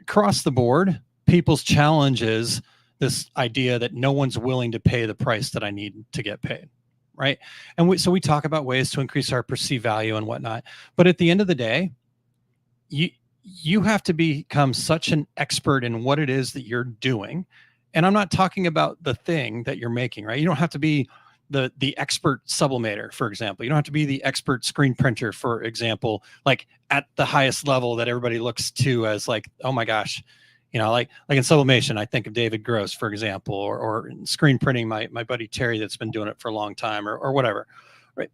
Speaker 5: across the board, people's challenge is this idea that no one's willing to pay the price that I need to get paid. Right. And so we talk about ways to increase our perceived value and whatnot. But at the end of the day, you have to become such an expert in what it is that you're doing. And I'm not talking about the thing that you're making, right? You don't have to be the expert sublimator, for example. You don't have to be the expert screen printer, for example, like at the highest level that everybody looks to as like, oh my gosh, like in sublimation, I think of David Gross, for example, or screen printing, my buddy Terry that's been doing it for a long time or whatever, right?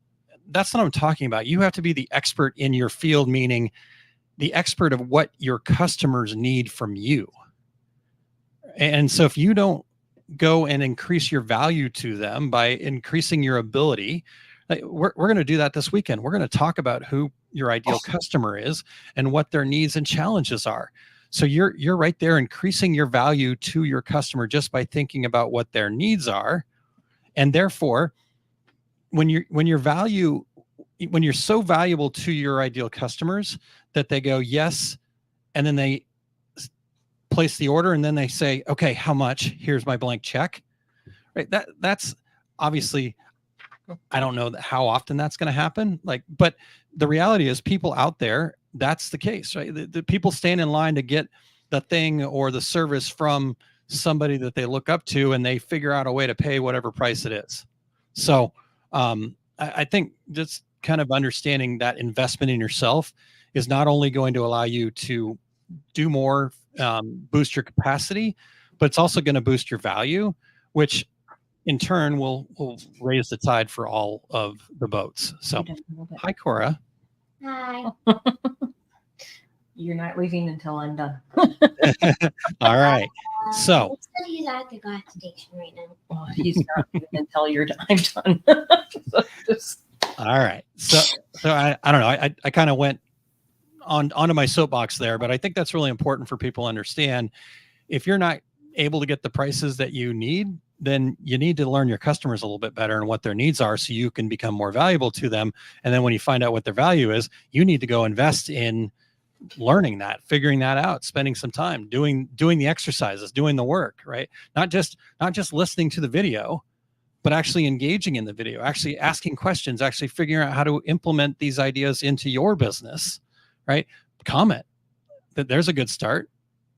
Speaker 5: That's what I'm talking about. You have to be the expert in your field, meaning the expert of what your customers need from you. And so if you don't go and increase your value to them by increasing your ability, like we're going to do that this weekend. We're going to talk about who your ideal customer is and what their needs and challenges are. So you're right there increasing your value to your customer just by thinking about what their needs are. And therefore, when you're so valuable to your ideal customers that they go, yes, and then they place the order and then they say, okay, how much? Here's my blank check. Right. That's obviously, I don't know how often that's going to happen. But the reality is people out there, that's the case, right? The people stand in line to get the thing or the service from somebody that they look up to, and they figure out a way to pay whatever price it is. So I think just kind of understanding that investment in yourself is not only going to allow you to do more, boost your capacity, but it's also going to boost your value, which in turn will raise the tide for all of the boats. So, hi, Cora.
Speaker 7: Hi.
Speaker 6: You're not leaving until I'm done.
Speaker 5: All right. So
Speaker 7: He's at the gas station right now.
Speaker 6: Well, he's not leaving until I'm done.
Speaker 5: All right. So I don't know. I kind of went onto my soapbox there, but I think that's really important for people to understand. If you're not able to get the prices that you need, then you need to learn your customers a little bit better and what their needs are so you can become more valuable to them. And then when you find out what their value is, you need to go invest in learning that, figuring that out, spending some time doing the exercises, doing the work, right? Not just listening to the video, but actually engaging in the video, actually asking questions, actually figuring out how to implement these ideas into your business, right? Comment that there's a good start.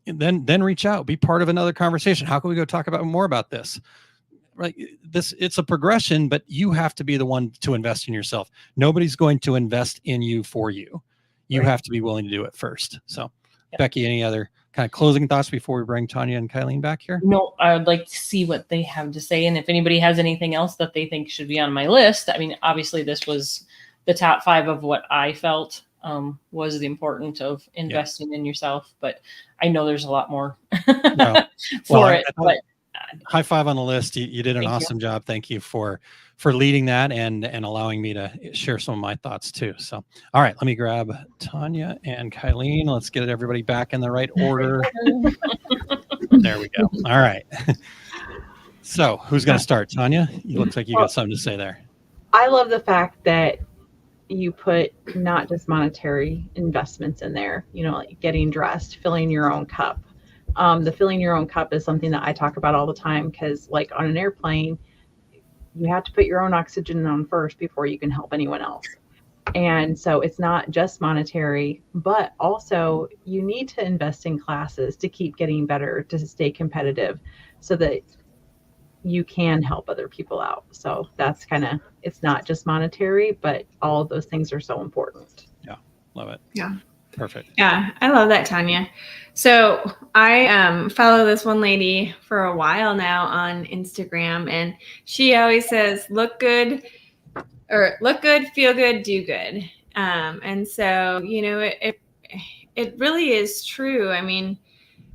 Speaker 5: And then reach out, be part of another conversation. How can we go talk about more about this? Right. It's a progression, but you have to be the one to invest in yourself. Nobody's going to invest in you for you. You have to be willing to do it first. So, Becky, any other kind of closing thoughts before we bring Tanya and Kylene back here?
Speaker 6: No, I would like to see what they have to say. And if anybody has anything else that they think should be on my list, I mean, obviously this was the top 5 of what I felt was the importance of investing in yourself. But I know there's a lot more for it. But
Speaker 5: high 5 on the list. You did an awesome job. Thank you for leading that and allowing me to share some of my thoughts too. So, all right, let me grab Tanya and Kylene. Let's get everybody back in the right order. There we go. All right. So who's going to start? Tanya, it looks like you got something to say there.
Speaker 3: I love the fact that you put not just monetary investments in there, like getting dressed, filling your own cup. The filling your own cup is something that I talk about all the time, because like on an airplane, you have to put your own oxygen on first before you can help anyone else. And so it's not just monetary, but also you need to invest in classes to keep getting better, to stay competitive, so that you can help other people out. So that's it's not just monetary, but all of those things are so important.
Speaker 5: Yeah. Love it.
Speaker 4: Yeah.
Speaker 5: Perfect.
Speaker 4: Yeah, I love that, Tanya. So I follow this one lady for a while now on Instagram, and she always says, look good, feel good, do good. And so, it really is true. I mean,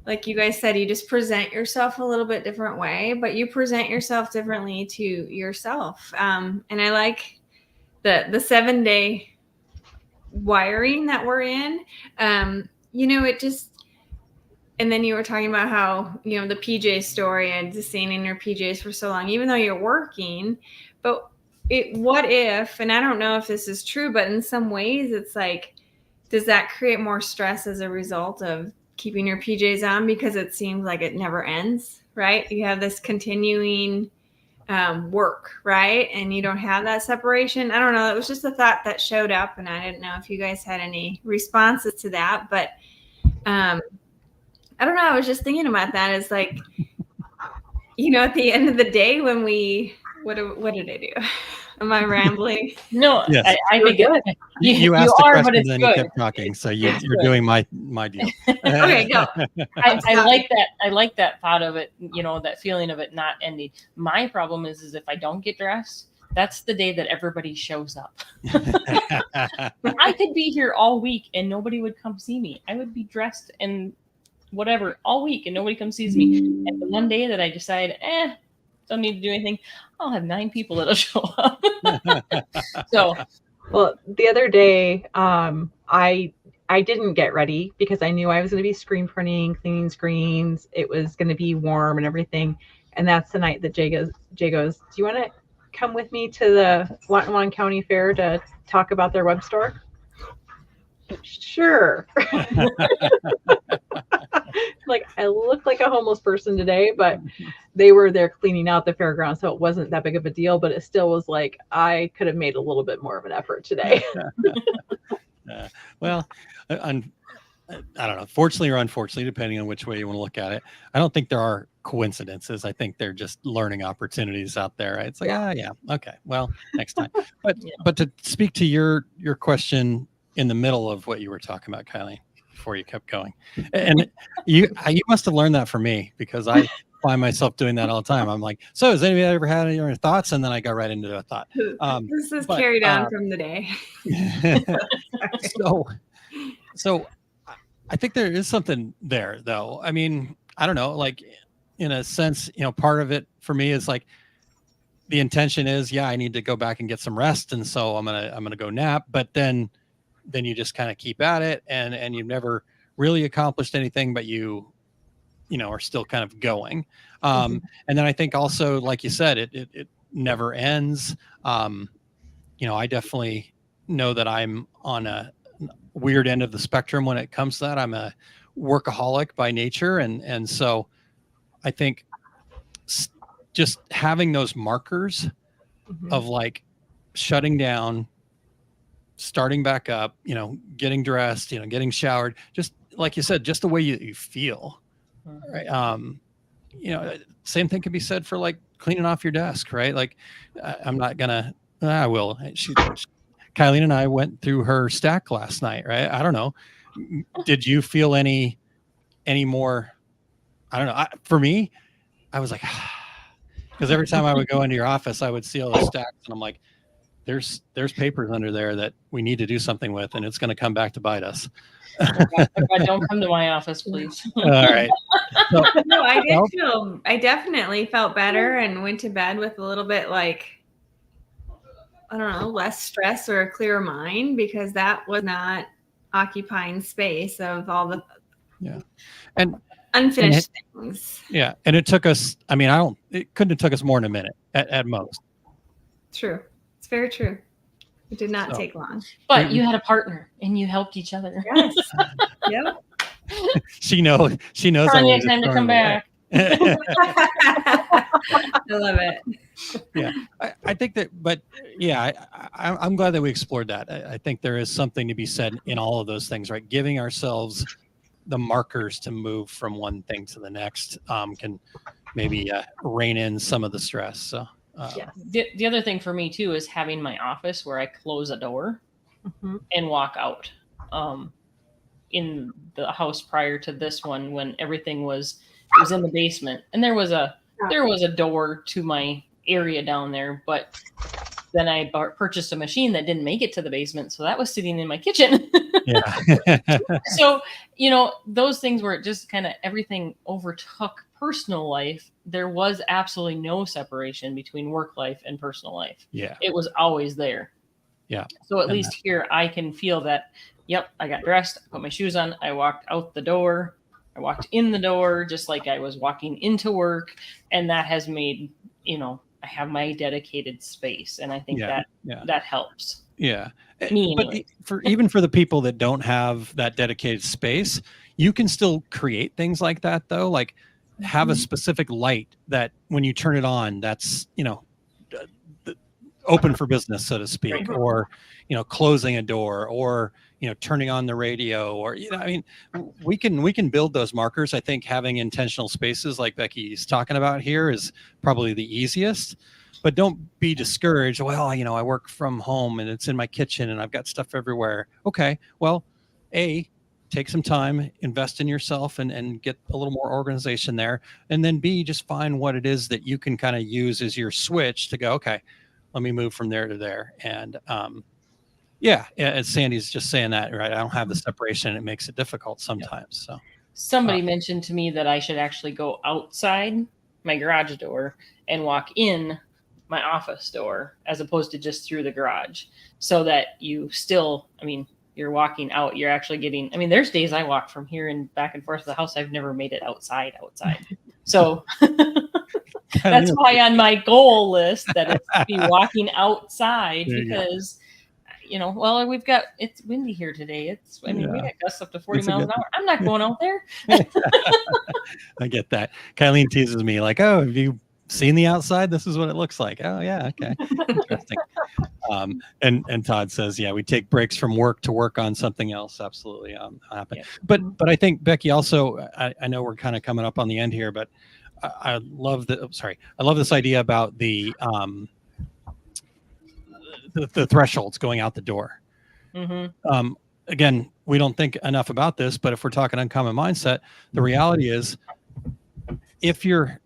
Speaker 4: like you guys said, you just present yourself a little bit different way, but you present yourself differently to yourself. And I like the 7-day wiring that we're in. It just, and then you were talking about how, the PJ story and just staying in your PJs for so long, even though you're working, but what if, and I don't know if this is true, but in some ways it's like, does that create more stress as a result of keeping your PJs on, because it seems like it never ends, right? You have this continuing work, right? And you don't have that separation. I don't know. It was just a thought that showed up, and I didn't know if you guys had any responses to that, but I don't know. I was just thinking about that. It's like, at the end of the day, when what did I do? Am I rambling?
Speaker 6: No,
Speaker 5: yes.
Speaker 6: I think
Speaker 5: you asked the question and then
Speaker 6: good.
Speaker 5: you kept talking. So you're doing my deal.
Speaker 4: Okay, go.
Speaker 6: I like that. I like that thought of it, that feeling of it not ending. My problem is if I don't get dressed, that's the day that everybody shows up. I could be here all week and nobody would come see me. I would be dressed and whatever all week and nobody comes sees me. And the one day that I decide, don't need to do anything, I'll have 9 people that'll show up. So,
Speaker 3: well, the other day, I didn't get ready because I knew I was going to be screen printing, cleaning screens. It was going to be warm and everything. And that's the night that Jay goes, do you want to come with me to the Watonwan County Fair to talk about their web store? Sure. Like, I looked like a homeless person today, but they were there cleaning out the fairground, so it wasn't that big of a deal, but it still was like, I could have made a little bit more of an effort today.
Speaker 5: Well, I don't know, fortunately or unfortunately, depending on which way you want to look at it, I don't think there are coincidences. I think they're just learning opportunities out there, right? It's like, okay, well, next time. But to speak to your question in the middle of what you were talking about, Kylene, before you kept going, and you must have learned that from me, because I find myself doing that all the time. I'm like, so has anybody ever had any other thoughts? And then I go right into a thought.
Speaker 4: This is carried on from the day.
Speaker 5: So I think there is something there, though. I mean, I don't know, like, in a sense, part of it for me is like, the intention is, I need to go back and get some rest, and so I'm gonna go nap. But then you just kind of keep at it, and you've never really accomplished anything, but you are still kind of going. And then I think also, like you said, it never ends. I definitely know that I'm on a weird end of the spectrum when it comes to that. I'm a workaholic by nature, and so I think just having those markers of like shutting down, starting back up, getting dressed, getting showered, just like you said, just the way you feel. Right. Same thing can be said for like cleaning off your desk, right? Like I'm not gonna, I will. Kylene and I went through her stack last night, right? I don't know. Did you feel any more? I don't know. For me, I was like, because every time I would go into your office, I would see all those stacks, and I'm like, there's papers under there that we need to do something with, and it's going to come back to bite us.
Speaker 6: Don't come to my office, please.
Speaker 5: All right. So,
Speaker 4: no, I definitely felt better and went to bed with a little bit like, I don't know, less stress or a clearer mind, because that was not occupying space of all the
Speaker 5: and
Speaker 4: unfinished things.
Speaker 5: Yeah. And it took us, it couldn't have took us more than a minute at most.
Speaker 4: True. It's very true. It did not take long.
Speaker 6: But you had a partner and you helped each other.
Speaker 4: Yes. Yep.
Speaker 5: She knows.
Speaker 6: Tanya, time to come back.
Speaker 4: I love it.
Speaker 5: Yeah. I think that, but yeah, I'm glad that we explored that. I think there is something to be said in all of those things, right? Giving ourselves the markers to move from one thing to the next can maybe rein in some of the stress. So
Speaker 6: the other thing for me too is having my office where I close a door and walk out. In the house prior to this one, when everything was in the basement, and there was a door to my area down there, but then I purchased a machine that didn't make it to the basement, so that was sitting in my kitchen.
Speaker 5: Yeah.
Speaker 6: So those things where it just kind of everything overtook personal life. There was absolutely no separation between work life and personal life.
Speaker 5: Yeah,
Speaker 6: it was always there.
Speaker 5: Yeah.
Speaker 6: So at least here I can feel that. Yep, I got dressed, I put my shoes on, I walked out the door, I walked in the door just like I was walking into work, and that has made, I have my dedicated space, and I think that helps.
Speaker 5: Yeah.
Speaker 6: Me
Speaker 5: anyway. But even for the people that don't have that dedicated space, you can still create things like that though, like have a specific light that when you turn it on, that's, open for business, so to speak, or, closing a door, or, turning on the radio, or, we can build those markers. I think having intentional spaces like Becky's talking about here is probably the easiest, but don't be discouraged. Well, I work from home and it's in my kitchen and I've got stuff everywhere. Okay. Well, take some time, invest in yourself and get a little more organization there. And then B, just find what it is that you can kind of use as your switch to go, okay, let me move from there to there. And, as Sandy's just saying that, right? I don't have the separation. It makes it difficult sometimes. So
Speaker 6: somebody mentioned to me that I should actually go outside my garage door and walk in my office door as opposed to just through the garage, so that you still, you're walking out, you're actually getting, there's days I walk from here and back and forth to the house. I've never made it outside. So that's why on my goal list that it's to be walking outside, because it's windy here today. We got gusts up to 40 miles an hour. I'm not going out there.
Speaker 5: I get that. Kylene teases me like, oh, have you seen the outside? This is what it looks like. Oh yeah. Okay. Interesting. And Todd says, we take breaks from work to work on something else. Absolutely. Happen. But I think Becky also, I know we're kind of coming up on the end here, but I love this idea about the thresholds going out the door. Again, we don't think enough about this, but if we're talking uncommon mindset, the reality is if you're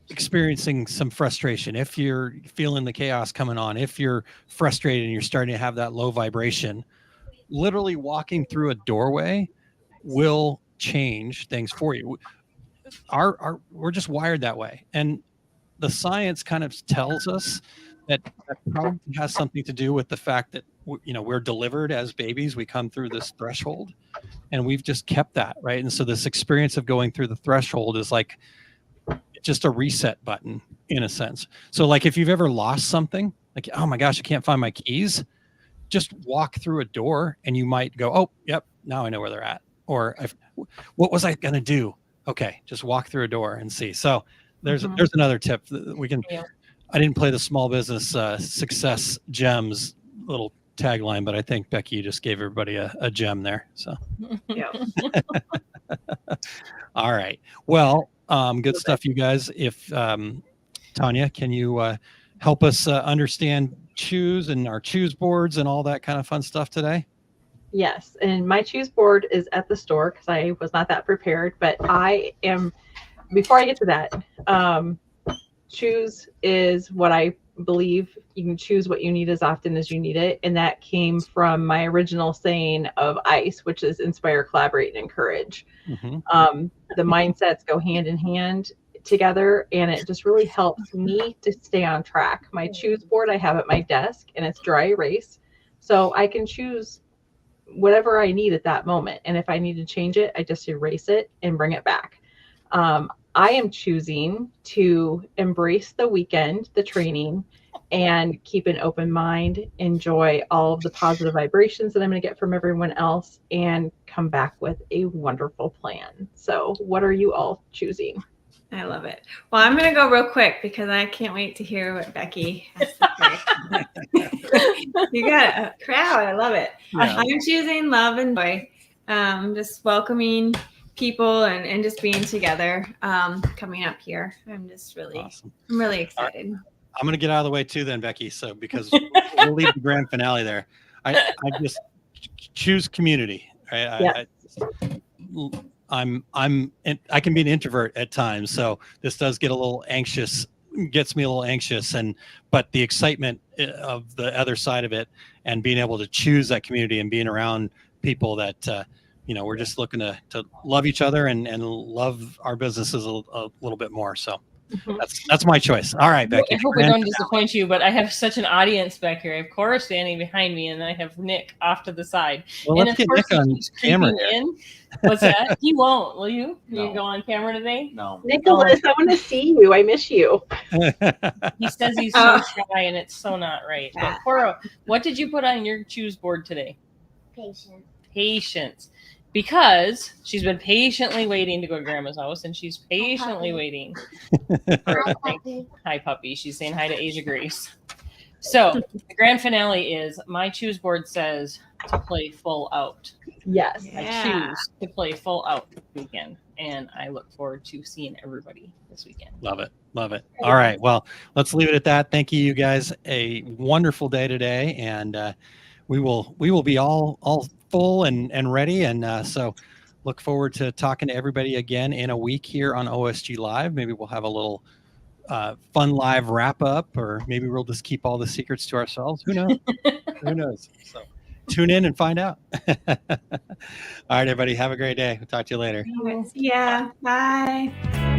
Speaker 5: experiencing some frustration, if you're feeling the chaos coming on, if you're frustrated and you're starting to have that low vibration, literally walking through a doorway will change things for you. We're just wired that way. And the science kind of tells us that probably has something to do with the fact that, we're delivered as babies. We come through this threshold and we've just kept that, right? And so this experience of going through the threshold is like just a reset button in a sense. So like if you've ever lost something, like, oh my gosh, I can't find my keys, just walk through a door and you might go, oh, yep, now I know where they're at. Or what was I going to do? Okay, just walk through a door and see. So there's
Speaker 3: Mhm.
Speaker 5: there's another tip that we can.
Speaker 6: Yeah.
Speaker 5: I didn't play the small business success gems little tagline, but I think Becky, you just gave everybody a gem there. So,
Speaker 3: Yeah.
Speaker 5: all right. Well, good
Speaker 3: Love
Speaker 5: stuff, you guys. If Tanya, can you help us understand choose and our choose boards and all that kind of fun stuff today?
Speaker 3: Yes, and my choose board is at the store because I was not that prepared. But I am. Before I get to that, choose is what I believe. You can choose what you need as often as you need it, and that came from my original saying of ICE, which is inspire, collaborate, and encourage. The mindsets go hand in hand together, and it just really helps me to stay on track. My choose board I have at my desk, and it's dry erase, so I can choose whatever I need at that moment. And if I need to change it, I just erase it and bring it back. I am choosing to embrace the weekend, the training, and keep an open mind, enjoy all of the positive vibrations that I'm going to get from everyone else, and come back with a wonderful plan. So, what are you all choosing?
Speaker 4: I love it. Well, I'm going to go real quick because I can't wait to hear what Becky has to say. You got a crowd. I love it.
Speaker 5: Yeah.
Speaker 4: I'm choosing love and joy. Just welcoming people and just being together coming up here. I'm just really,
Speaker 5: Awesome.
Speaker 4: I'm really excited.
Speaker 5: I'm going to get out of the way too then, Becky. So because we'll leave the grand finale there. I just choose community. Right? I can be an introvert at times. So this does get a little anxious, gets me a little anxious. But the excitement of the other side of it and being able to choose that community and being around people that, we're just looking to love each other and love our businesses a little bit more. So that's my choice. All right, Becky.
Speaker 6: I hope I don't disappoint you, but I have such an audience back here. I have Cora standing behind me, and I have Nick off to the side.
Speaker 5: Well,
Speaker 6: and
Speaker 5: let's get Nick on camera here.
Speaker 6: What's that? He won't, will you?
Speaker 5: No.
Speaker 6: You go on camera today?
Speaker 5: No.
Speaker 3: Nicholas, I want to see you. I miss you.
Speaker 6: He says he's so shy, and it's so not right. But Cora, what did you put on your choose board today?
Speaker 7: Patient.
Speaker 6: Patience. Because she's been patiently waiting to go to Grandma's house, and she's patiently waiting.
Speaker 7: Hi, puppy.
Speaker 6: Hi, puppy. She's saying hi to Asia Grace. So the grand finale is my choose board says to play full out.
Speaker 3: Yes.
Speaker 6: I choose to play full out this weekend, and I look forward to seeing everybody this weekend.
Speaker 5: Love it. Love it. All right. Well, let's leave it at that. Thank you guys. A wonderful day today, and we will be all full and ready. And so look forward to talking to everybody again in a week here on OSG Live. Maybe we'll have a little fun live wrap up, or maybe we'll just keep all the secrets to ourselves. Who knows? Who knows? So tune in and find out. All right, everybody. Have a great day. We'll talk to you later.
Speaker 4: Yeah. Bye.